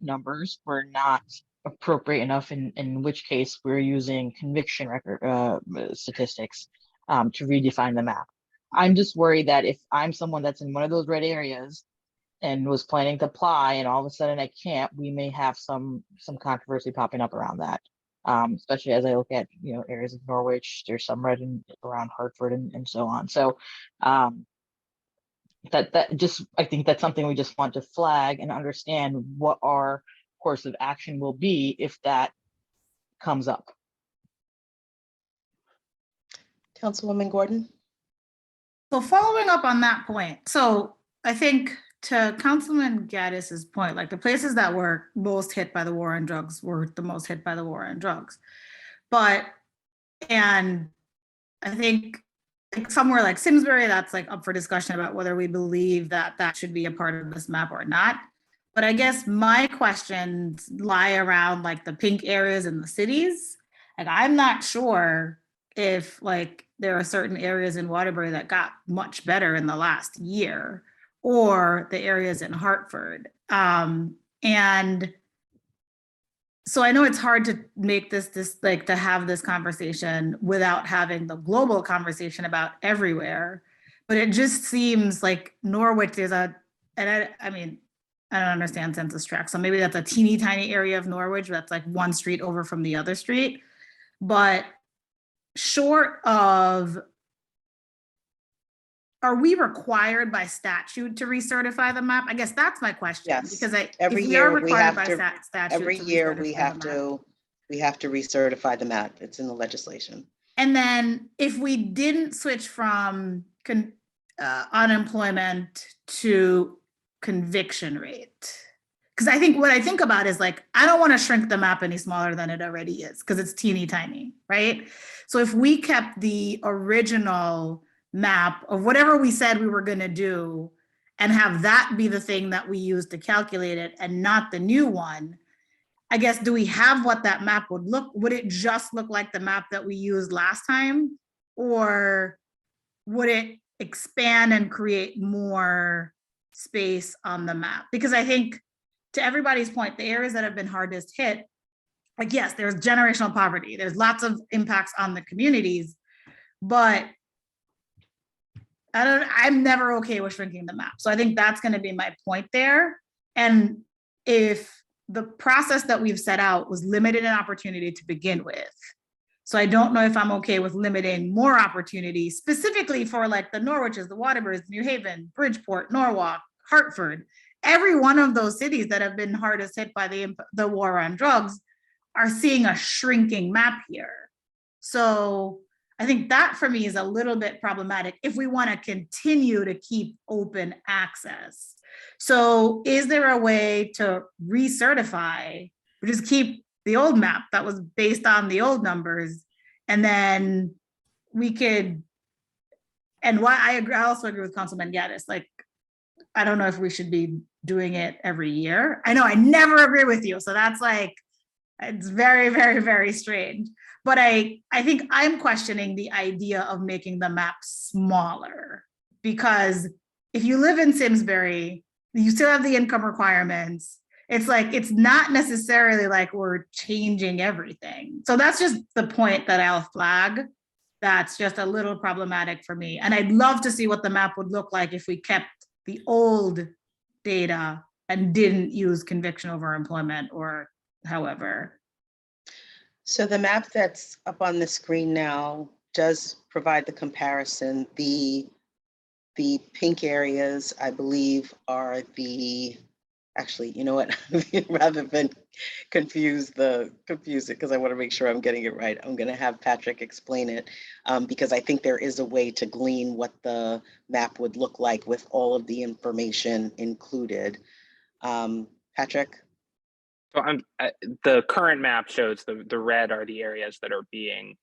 numbers were not appropriate enough, in which case we're using conviction record statistics to redefine the map. I'm just worried that if I'm someone that's in one of those red areas and was planning to apply and all of a sudden I can't, we may have some controversy popping up around that. Especially as I look at areas of Norwich, there's some red around Hartford and so on. So that just, I think that's something we just want to flag and understand what our course of action will be if that comes up. Councilwoman Gordon. So following up on that point, so I think to Councilman Gaddis's point, like the places that were most hit by the war on drugs were the most hit by the war on drugs. And I think like somewhere like Simsbury, that's like up for discussion about whether we believe that that should be a part of this map or not. But I guess my questions lie around like the pink areas in the cities. Like I'm not sure if like there are certain areas in Waterbury that got much better in the last year, or the areas in Hartford. And so I know it's hard to make this like to have this conversation without having the global conversation about everywhere, but it just seems like Norwich is I mean, I don't understand census tract, so maybe that's a teeny tiny area of Norwich that's like one street over from the other street, but short of are we required by statute to recertify the map? I guess that's my question. Yes. Because Every if we are year we required have by to, statute. every to year we recertify have the map. to recertify the map. It's in the legislation. And then if we didn't switch from unemployment to conviction rate, because I think what I think about is like, I don't want to shrink the map any smaller than it already is because it's teeny tiny, right? So if we kept the original map of whatever we said we were going to do and have that be the thing that we use to calculate it and not the new one, I guess, do we have what that map would look? Would it just look like the map that we used last time? Or would it expand and create more space on the map? Because I think, to everybody's point, the areas that have been hardest hit, like, yes, there's generational poverty, there's lots of impacts on the communities, but I'm never okay with shrinking the map. So I think that's going to be my point there. And if the process that we've set out was limited in opportunity to begin with, so I don't know if I'm okay with limiting more opportunities, specifically for like the Norwiches, the Waterburys, New Haven, Bridgeport, Norwalk, Hartford. Every one of those cities that have been hardest hit by the war on drugs are seeing a shrinking map here. So I think that for me is a little bit problematic if we want to continue to keep open access. So is there a way to recertify, or just keep the old map that was based on the old numbers, and then we could, and why I agree, I also agree with Councilman Gaddis, like, I don't know if we should be doing it every year. I know I never agree with you, so that's like, it's very, very, very strange. But I think I'm questioning the idea of making the map smaller, because if you live in Simsbury, you still have the income requirements. It's like, it's not necessarily like we're changing everything. So that's just the point that I'll flag. That's just a little problematic for me. And I'd love to see what the map would look like if we kept the old data and didn't use conviction over employment or however. So the map that's up on the screen now does provide the comparison. The pink areas, I believe, are actually, you know what, rather than confuse it, because I want to make sure I'm getting it right, I'm going to have Patrick explain it, because I think there is a way to glean what the map would look like with all of the information included. Patrick? So the current map shows the red are the areas that are being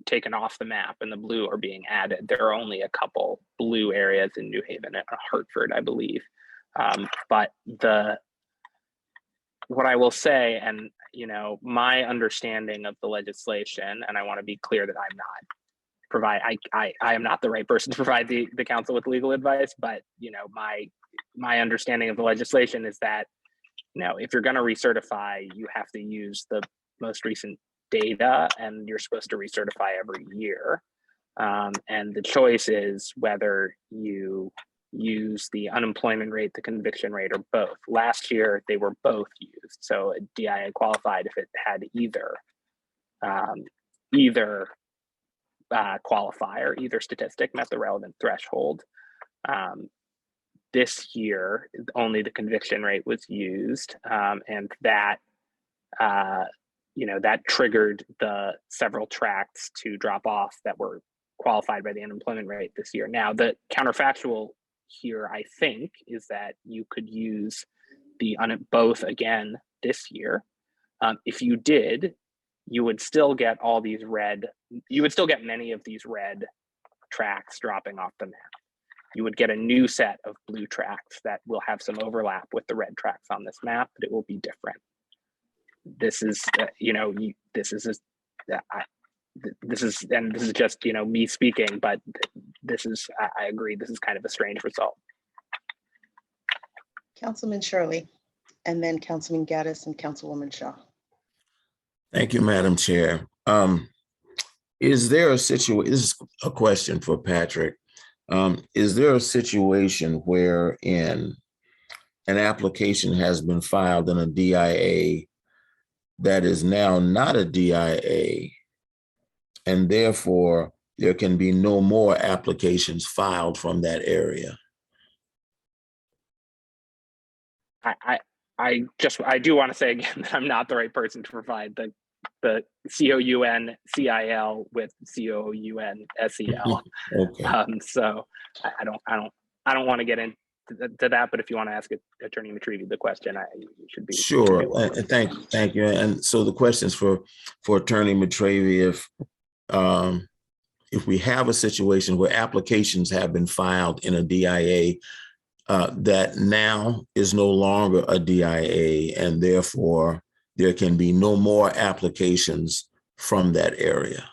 taken off the map, and the blue are being added. There are only a couple blue areas in New Haven and Hartford, I believe. But what I will say, and my understanding of the legislation, and I want to be clear that I'm not I am not the right person to provide the council with legal advice, but my understanding of the legislation is that if you're going to recertify, you have to use the most recent data, and you're supposed to recertify every year. And the choice is whether you use the unemployment rate, the conviction rate, or both. Last year, they were both used. So a DIA qualified if it had either qualifier, either statistic met the relevant threshold. This year, only the conviction rate was used, and that that triggered the several tracts to drop off that were qualified by the unemployment rate this year. Now, the counterfactual here, I think, is that you could use both again this year. If you did, you would still get all these you would still get many of these red tracts dropping off the map. You would get a new set of blue tracts that will have some overlap with the red tracts on this map, but it will be different. This is, this is just, me speaking, but I agree, this is kind of a strange result. Councilman Shirley, and then Councilman Gaddis and Councilwoman Shaw. Thank you, Madam Chair. Is there a situation, this is a question for Patrick. Is there a situation wherein an application has been filed in a DIA that is now not a DIA, and therefore there can be no more applications filed from that area. I do want to say again that I'm not the right person to provide the COUNCIL with COUNSEL. Okay. So I don't want to get into that, but if you want to ask Attorney Matrivi the question, you should be Sure. welcome. Thank you. And so the questions for Attorney Matrivi, if we have a situation where applications have been filed in a DIA that now is no longer a DIA, and therefore there can be no more applications from that area.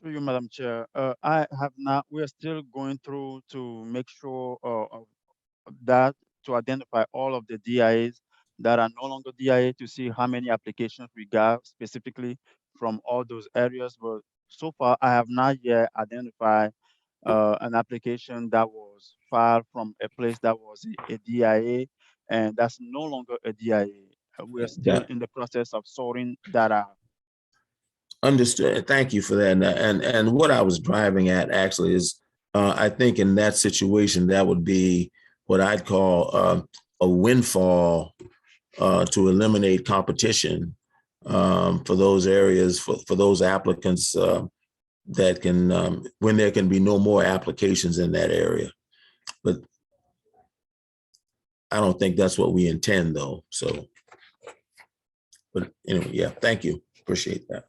Through you, Madam Chair, I have not, we are still going through to make sure of that, to identify all of the DIAs that are no longer DIA, to see how many applications we got specifically from all those areas. But so far, I have not yet identified an application that was filed from a place that was a DIA, and that's no longer a DIA. We are still in the process of sorting that out. Understood. Thank you for that. And what I was driving at actually is, I think in that situation, that would be what I'd call a windfall to eliminate competition for those areas, for those applicants that can, when there can be no more applications in that area. But I don't think that's what we intend though. So, but anyway, yeah, thank you. Appreciate that.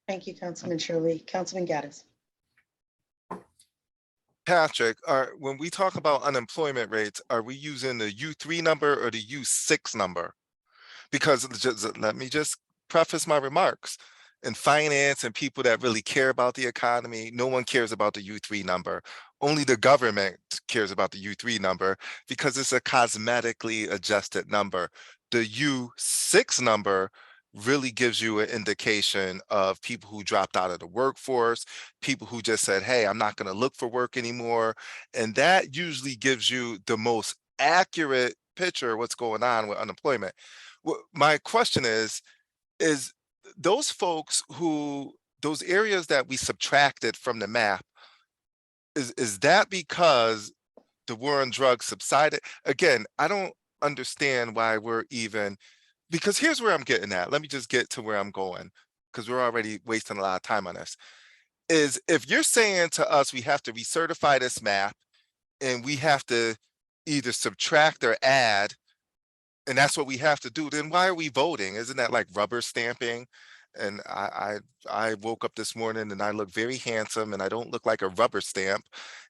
Thank you, Councilman Shirley. Councilman Gaddis. Patrick, when we talk about unemployment rates, are we using the U3 number or the U6 number? Because let me just preface my remarks. In finance and people that really care about the economy, no one cares about the U3 number. Only the government cares about the U3 number because it's a cosmetically adjusted number. The U6 number really gives you an indication of people who dropped out of the workforce, people who just said, hey, I'm not going to look for work anymore. And that usually gives you the most accurate picture of what's going on with unemployment. My question is those folks those areas that we subtracted from the map, is that because the war on drugs subsided? Again, I don't understand why we're even, because here's where I'm getting at. Let me just get to where I'm going, because we're already wasting a lot of time on this. Is if you're saying to us, we have to recertify this map and we have to either subtract or add, and that's what we have to do, then why are we voting? Isn't that like rubber stamping? And I woke up this morning and I look very handsome and I don't look like a rubber stamp.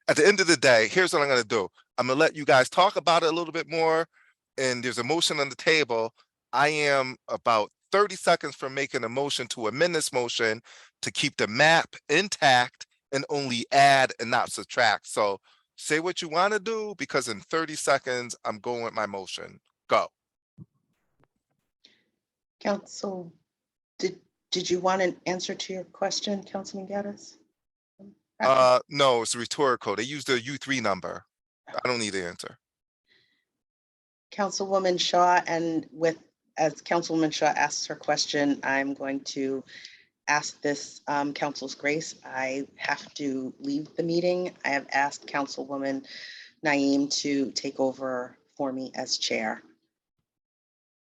At the end of the day, here's what I'm going to do. I'm going to let you guys talk about it a little bit more. And there's a motion on the table. I am about 30 seconds from making a motion to amend this motion to keep the map intact and only add and not subtract. So say what you want to do, because in 30 seconds, I'm going with my motion. Go. Council, did you want an answer to your question, Councilman Gaddis? No, it's rhetorical. They use the U3 number. I don't need the answer. Councilwoman Shaw, and as Councilwoman Shaw asks her question, I'm going to ask this council's grace. I have to leave the meeting. I have asked Councilwoman Naeem to take over for me as chair.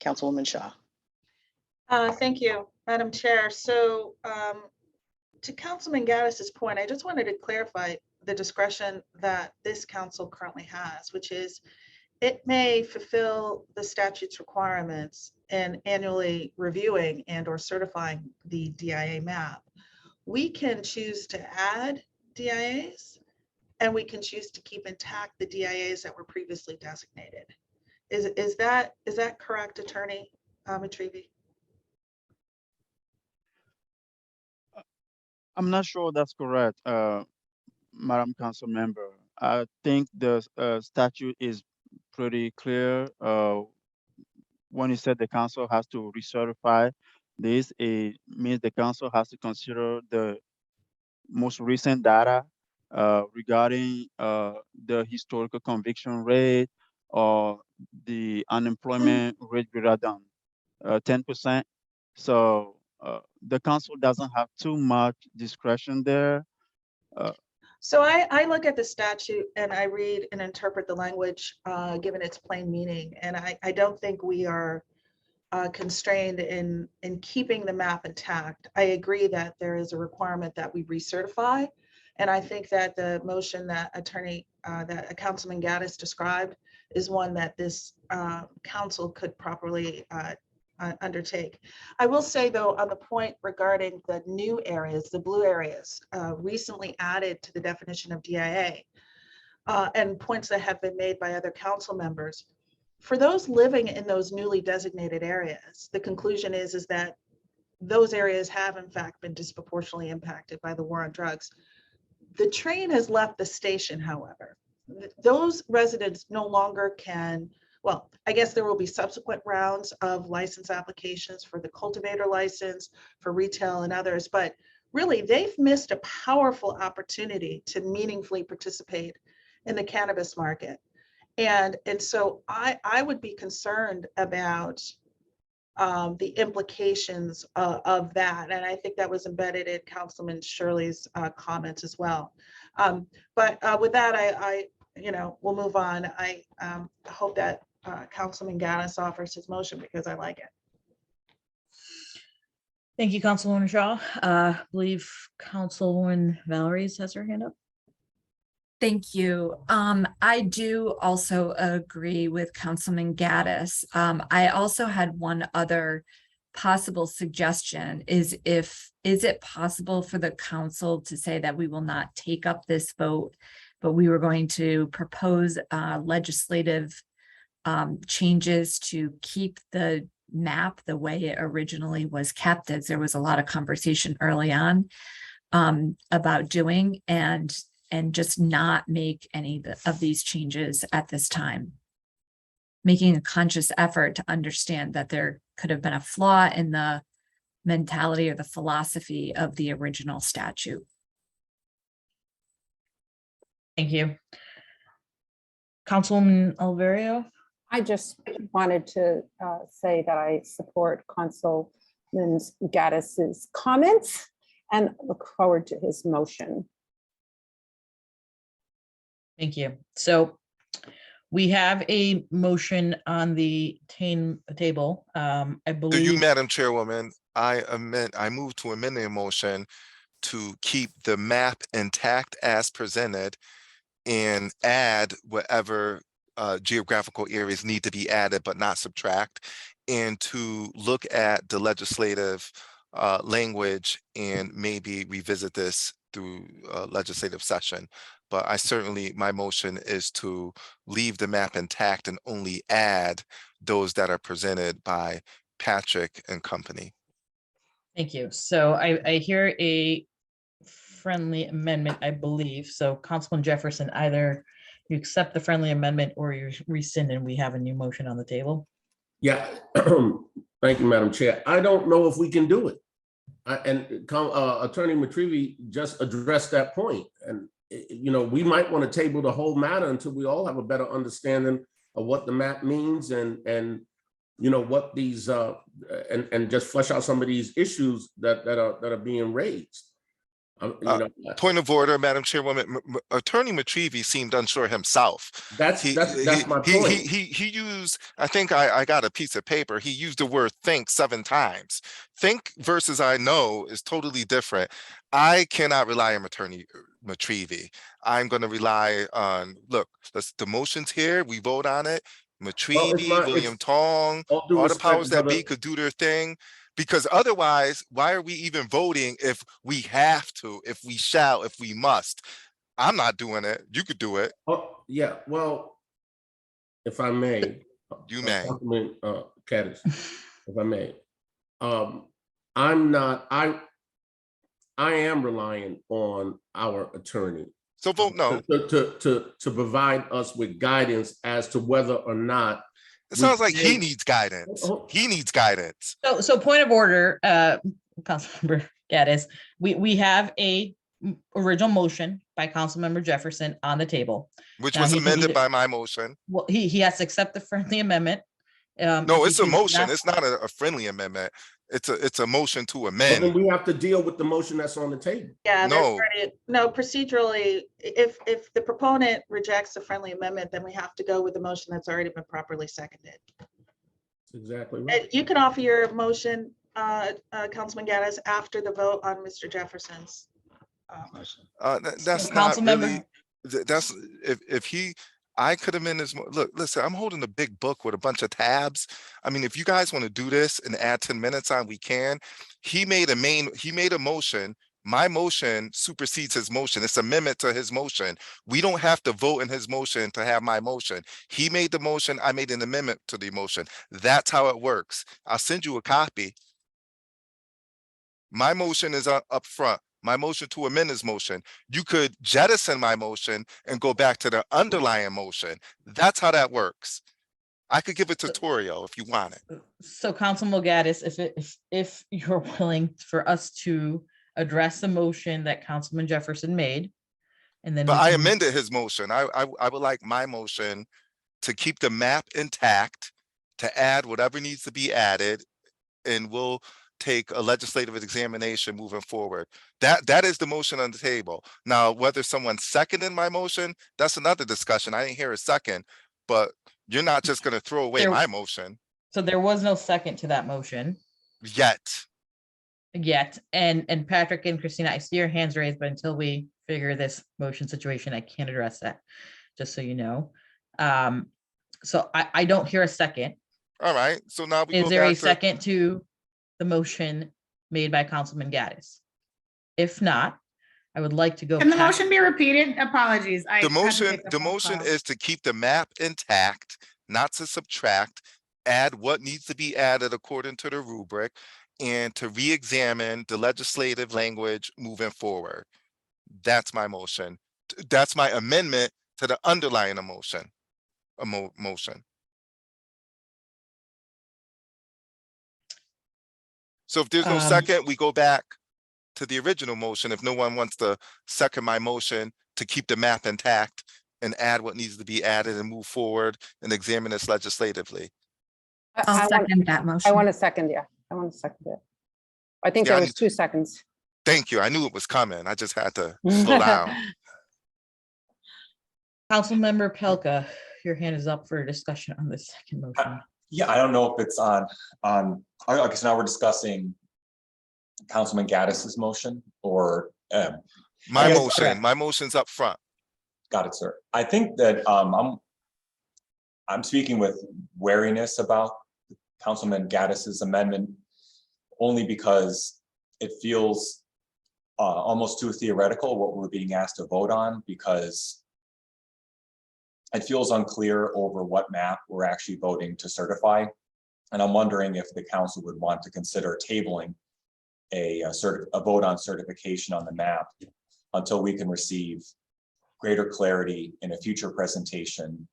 Councilwoman Shaw. Thank you, Madam Chair. So to Councilman Gaddis's point, I just wanted to clarify the discretion that this council currently has, which is it may fulfill the statute's requirements in annually reviewing and or certifying the DIA map. We can choose to add DIAs and we can choose to keep intact the DIAs that were previously designated. Is that correct, Attorney Matrivi? I'm not sure that's correct, Madam Council Member. I think the statute is pretty clear. When you said the council has to recertify this, it means the council has to consider the most recent data regarding the historical conviction rate or the unemployment rate greater than 10%. So the council doesn't have too much discretion there. So I look at the statute and I read and interpret the language given its plain meaning. And I don't think we are constrained in keeping the map intact. I agree that there is a requirement that we recertify. And I think that the motion that that Councilman Gaddis described is one that this council could properly undertake. I will say though, on the point regarding the new areas, the blue areas recently added to the definition of DIA and points that have been made by other council members, for those living in those newly designated areas, the conclusion is that those areas have in fact been disproportionately impacted by the war on drugs. The train has left the station, however. Those residents no longer can, well, I guess there will be subsequent rounds of license applications for the cultivator license, for retail and others, but really they've missed a powerful opportunity to meaningfully participate in the cannabis market. And so I would be concerned about the implications of that. And I think that was embedded in Councilman Shirley's comments as well. But with that, we'll move on. I hope that Councilman Gaddis offers his motion because I like it. Thank you, Councilwoman Shaw. I believe Councilwoman Valerie has her hand up. Thank you. I do also agree with Councilman Gaddis. I also had one other possible suggestion is it possible for the council to say that we will not take up this vote, but we were going to propose legislative changes to keep the map the way it originally was kept, as there was a lot of conversation early on about doing, and just not make any of these changes at this time. Making a conscious effort to understand that there could have been a flaw in the mentality or the philosophy of the original statute. Thank you. Councilwoman Alverio. I just wanted to say that I support Councilman Gaddis's comments and look forward to his motion. Thank you. So we have a motion on the table. I believe. To you, Madam Chairwoman, I move to amend the motion to keep the map intact as presented and add whatever geographical areas need to be added, but not subtract, and to look at the legislative language and maybe revisit this through legislative session. But my motion is to leave the map intact and only add those that are presented by Patrick and company. Thank you. So I hear a friendly amendment, I believe. So Councilman Jefferson, either you accept the friendly amendment or you rescind and we have a new motion on the table. Yeah, thank you, Madam Chair. I don't know if we can do it. Attorney Matrivi just addressed that point. And we might want to table the whole matter until we all have a better understanding of what the map means and what these and just flesh out some of these issues that are being raised. Point of order, Madam Chairwoman. Attorney Matrivi seemed unsure himself. That's my point. He used, I think I got a piece of paper. He used the word think 7 times. Think versus I know is totally different. I cannot rely on Attorney Matrivi. I'm going to rely on, the motion's here. We vote on it. Matrivi, William Tong, all the powers that be could do their thing. Because otherwise, why are we even voting if we have to, if we shall, if we must? I'm not doing it. You could do it. Oh, yeah. Well, if I may. You may. Gaddis, if I may. I am relying on our attorney. So vote no. To provide us with guidance as to whether or not. It sounds like he needs guidance. He needs guidance. So point of order, Councilmember Gaddis, we have a original motion by Councilmember Jefferson on the table, which was amended by my motion. Well, he has to accept the friendly amendment. No, it's a motion. It's not a friendly amendment. It's a motion to Well, amend. then we have to deal with the motion that's on the table. Yeah, that's No. already, no, procedurally, if the proponent rejects the friendly amendment, then we have to go with the motion that's already been properly seconded. That's exactly right. And you can offer your motion, Councilman Gaddis, after the vote on Mr. Jefferson's motion. That's So, not Councilmember- really, that's, if he, I could amend his, look, listen, I'm holding a big book with a bunch of tabs. I mean, if you guys want to do this and add 10 minutes on, we can. He made a motion. My motion supersedes his motion. It's amendment to his motion. We don't have to vote in his motion to have my motion. He made the motion, I made an amendment to the motion. That's how it works. I'll send you a copy. My motion is up front. My motion to amend his motion. You could jettison my motion and go back to the underlying motion. That's how that works. I could give a tutorial if you want it. So Councilman Gaddis, if you're willing for us to address the motion that Councilman Jefferson made, and then. But we I can- amended his motion. I would like my motion to keep the map intact, to add whatever needs to be added, and we'll take a legislative examination moving forward. That is the motion on the table. Now, whether someone seconded my motion, that's another discussion. I didn't hear a second, but you're not just gonna throw away There- my motion So there was no second to that motion yet. yet. And Patrick and Christina, I see your hands raised, but until we figure this motion situation, I can't address that, just so you know. So I don't hear a second. All right, so now we Is go there a back to, second to the motion made by Councilman Gaddis? If not, I would like to go. Can the past- motion be repeated? Apologies. I the had to motion, take a the phone motion call. is to keep the map intact, not to subtract, add what needs to be added according to the rubric, and to re-examine the legislative language moving forward. That's my motion. That's my amendment to the underlying motion. Motion. So if there's no second, we go back to the original motion. If no one wants to second my motion to keep the map intact and add what needs to be added and move forward and examine this legislatively. I'll second that motion. I want to second, yeah. I want to second it. I think Yeah, there I was 2 seconds. Thank you. I knew it was coming. I just had to slow down. Councilmember Pelka, your hand is up for discussion on the second motion. Yeah, I don't know if it's on, I guess now we're discussing Councilman Gaddis's motion or. My guess- motion, my motion's up front. Got it, sir. I think that I'm speaking with wariness about Councilman Gaddis's amendment only because it feels almost too theoretical what we're being asked to vote on, because it feels unclear over what map we're actually voting to certify. And I'm wondering if the council would want to consider tabling a vote on certification on the map until we can receive greater clarity in a future presentation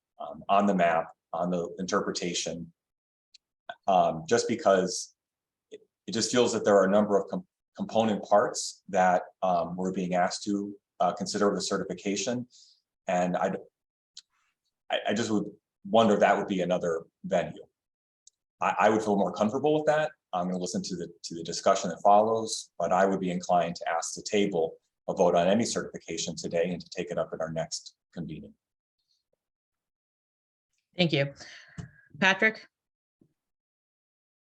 on the map, on the interpretation. Just because it just feels that there are a number of component parts that we're being asked to consider the certification. And I just would wonder if that would be another venue. I would feel more comfortable with that. I'm going to listen to the discussion that follows, but I would be inclined to ask the table a vote on any certification today and to take it up at our next convening. Thank you. Patrick?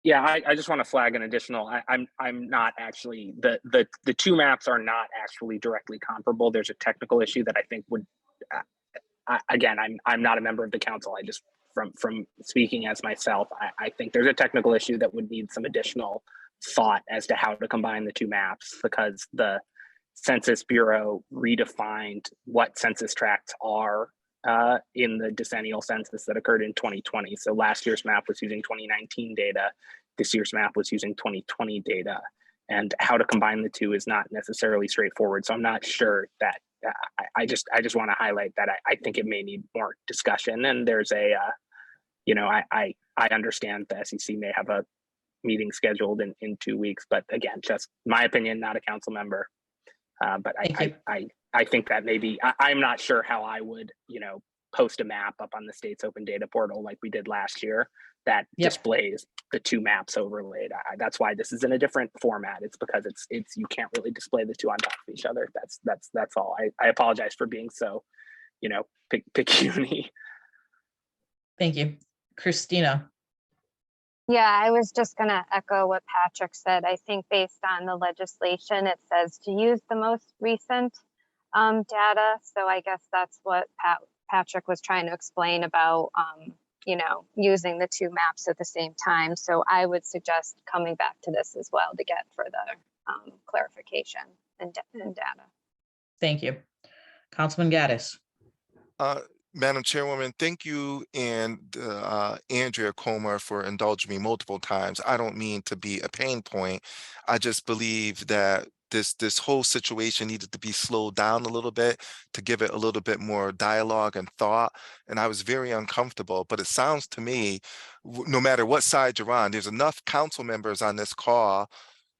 Yeah, I just want to flag an additional, I'm not actually, the 2 maps are not actually directly comparable. There's a technical issue that I think would, again, I'm not a member of the council. I just, from speaking as myself, I think there's a technical issue that would need some additional thought as to how to combine the 2 maps, because the Census Bureau redefined what census tracts are in the decennial census that occurred in 2020. So last year's map was using 2019 data. This year's map was using 2020 data. And how to combine the 2 is not necessarily straightforward. So I'm not sure that, I just want to highlight that I think it may need more discussion. And there's a, I understand the SEC may have a meeting scheduled in 2 weeks, but again, just my opinion, not a council member. But I think that maybe, I'm not sure how I would, post a map up on the state's open data portal like we did last year. that Yep. displays the two maps overlaid. That's why this is in a different format. It's because it's you can't really display the two on top of each other. That's all. I apologize for being so, picky. Thank you. Christina. Yeah, I was just going to echo what Patrick said. I think based on the legislation, it says to use the most recent data. So I guess that's what Patrick was trying to explain about, using the two maps at the same time. So I would suggest coming back to this as well to get further clarification and data. Thank you. Councilman Gaddis. Madam Chairwoman, thank you and Andrea Comer for indulging me multiple times. I don't mean to be a pain point. I just believe that this whole situation needed to be slowed down a little bit to give it a little bit more dialogue and thought. And I was very uncomfortable, but it sounds to me, no matter what side you're on, there's enough council members on this call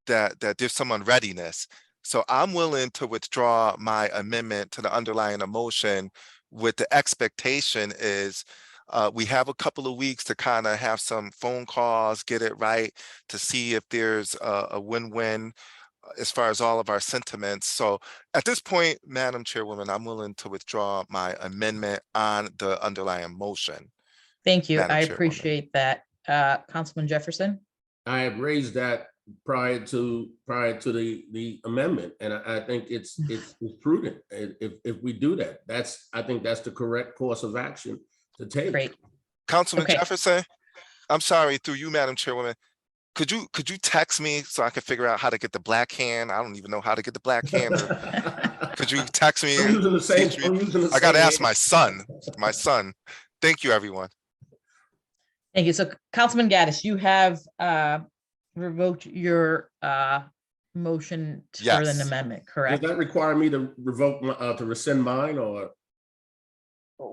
that there's some unreadiness. So I'm willing to withdraw my amendment to the underlying motion with the expectation is we have a couple of weeks to kind of have some phone calls, get it right, to see if there's a win-win as far as all of our sentiments. So at this point, Madam Chairwoman, I'm willing to withdraw my amendment on the underlying motion. Thank you. Madam I Chairwoman. appreciate that. Councilman Jefferson. I have raised that prior to the amendment, and I think it's prudent if we do that. I think that's the correct course of action to take. Great. Councilman Okay. Jefferson, I'm sorry, through you, Madam Chairwoman. Could you text me so I can figure out how to get the black hand? I don't even know how to get the black hand. Could you text me? I'm using the same. I got to ask my son. Thank you, everyone. Thank you. So Councilman Gaddis, you have revoked your motion for an Yes. amendment, Does correct? that require me to revoke to rescind mine, or?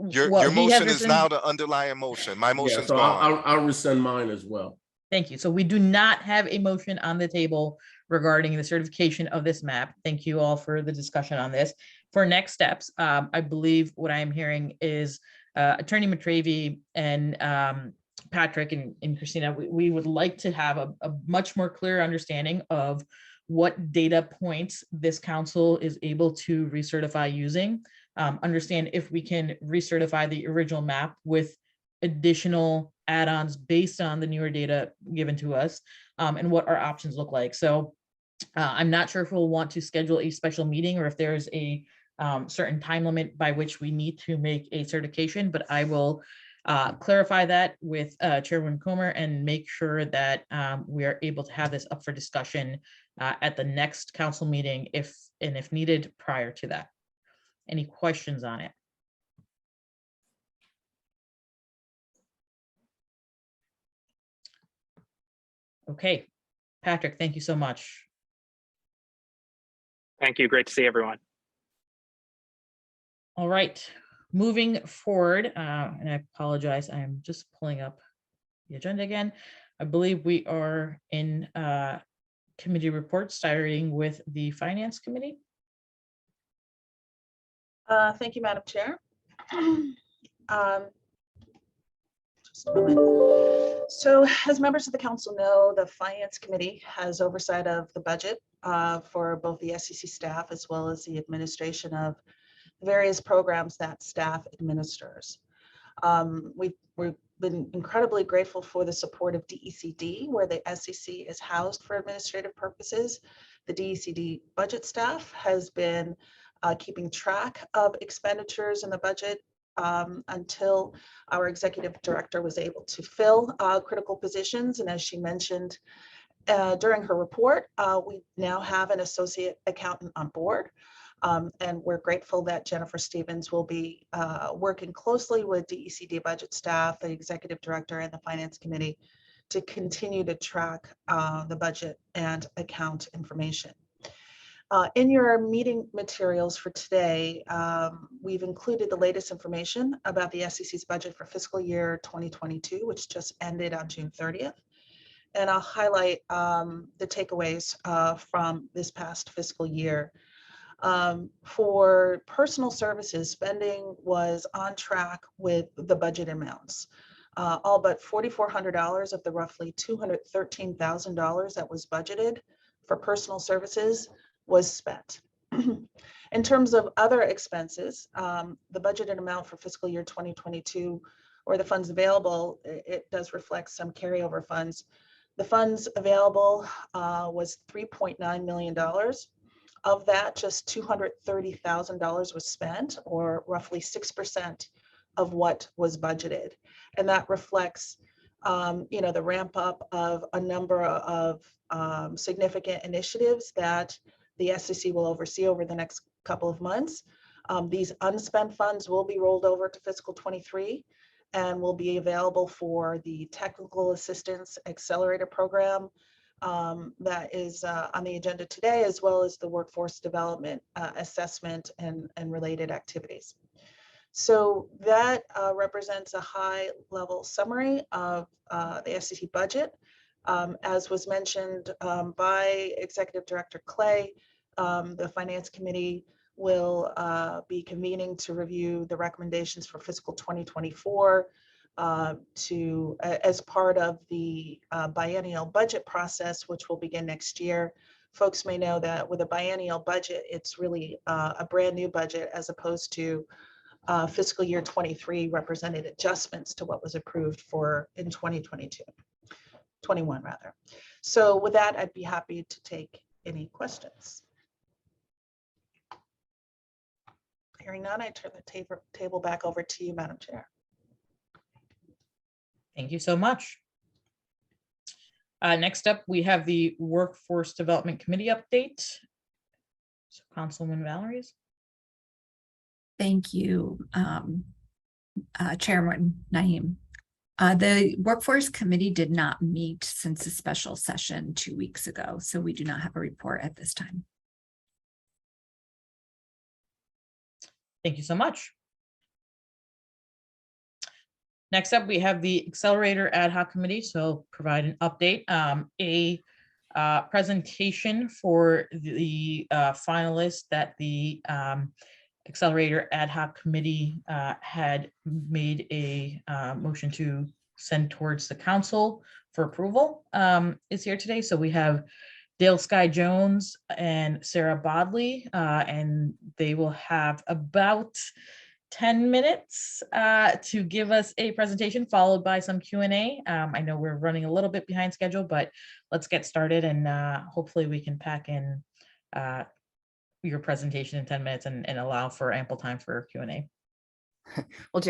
Your Well, he has motion is rescind- now the underlying motion. My Yeah, motion's so gone. I'll rescind mine as well. Thank you. So we do not have a motion on the table regarding the certification of this map. Thank you all for the discussion on this. For next steps, I believe what I am hearing is Attorney Matravy and Patrick and Christina, we would like to have a much more clear understanding of what data points this council is able to recertify using. Understand if we can recertify the original map with additional add-ons based on the newer data given to us, and what our options look like. So I'm not sure if we'll want to schedule a special meeting or if there's a certain time limit by which we need to make a certification, but I will clarify that with Chairwoman Comer and make sure that we are able to have this up for discussion at the next council meeting if needed prior to that. Any questions on it? Okay, Patrick, thank you so much. Thank you. Great to see everyone. All right, moving forward, and I apologize, I am just pulling up the agenda again. I believe we are in committee reports, starting with the Finance Committee. Thank you, Madam Chair. Just a moment. So as members of the council know, the Finance Committee has oversight of the budget for both the SEC staff as well as the administration of various programs that staff administers. We've been incredibly grateful for the support of DECD, where the SEC is housed for administrative purposes. The DECD budget staff has been keeping track of expenditures in the budget until our executive director was able to fill critical positions. And as she mentioned during her report, we now have an associate accountant on board. And we're grateful that Jennifer Stevens will be working closely with DECD budget staff, the executive director, and the Finance Committee to continue to track the budget and account information. In your meeting materials for today, we've included the latest information about the SEC's budget for fiscal year 2022, which just ended on June 30th. And I'll highlight the takeaways from this past fiscal year. For personal services, spending was on track with the budget amounts. All but $4,400 of the roughly $213,000 that was budgeted for personal services was spent. In terms of other expenses, the budgeted amount for fiscal year 2022, or the funds available, it does reflect some carryover funds. The funds available was $3.9 million. Of that, just $230,000 was spent, or roughly 6% of what was budgeted. And that reflects, the ramp up of a number of significant initiatives that the SCC will oversee over the next couple of months. These unspent funds will be rolled over to fiscal 23 and will be available for the technical assistance accelerator program that is on the agenda today, as well as the workforce development assessment and related activities. So that represents a high level summary of the SCC budget. As was mentioned by Executive Director Clay, the Finance Committee will be convening to review the recommendations for fiscal 2024 as part of the biennial budget process, which will begin next year. Folks may know that with a biennial budget, it's really a brand new budget, as opposed to fiscal year 23 represented adjustments to what was approved for in 2022, 21 rather. So with that, I'd be happy to take any questions. Hearing none, I turn the table back over to you, Madam Chair. Thank you so much. Next up, we have the Workforce Development Committee update. So Councilwoman Valeries. Thank you, Chairman Naeem. The Workforce Committee did not meet since a special session 2 weeks ago, so we do not have a report at this time. Thank you so much. Next up, we have the Accelerator Ad Hoc Committee. So provide an update, a presentation for the finalists that the Accelerator Ad Hoc Committee had made a motion to send towards the council for approval is here today. So we have Dale Sky Jones and Sarah Bodley, and they will have about 10 minutes to give us a presentation, followed by some Q&A. I know we're running a little bit behind schedule, but let's get started, and hopefully we can pack in your presentation in 10 minutes and allow for ample time for Q&A. We'll do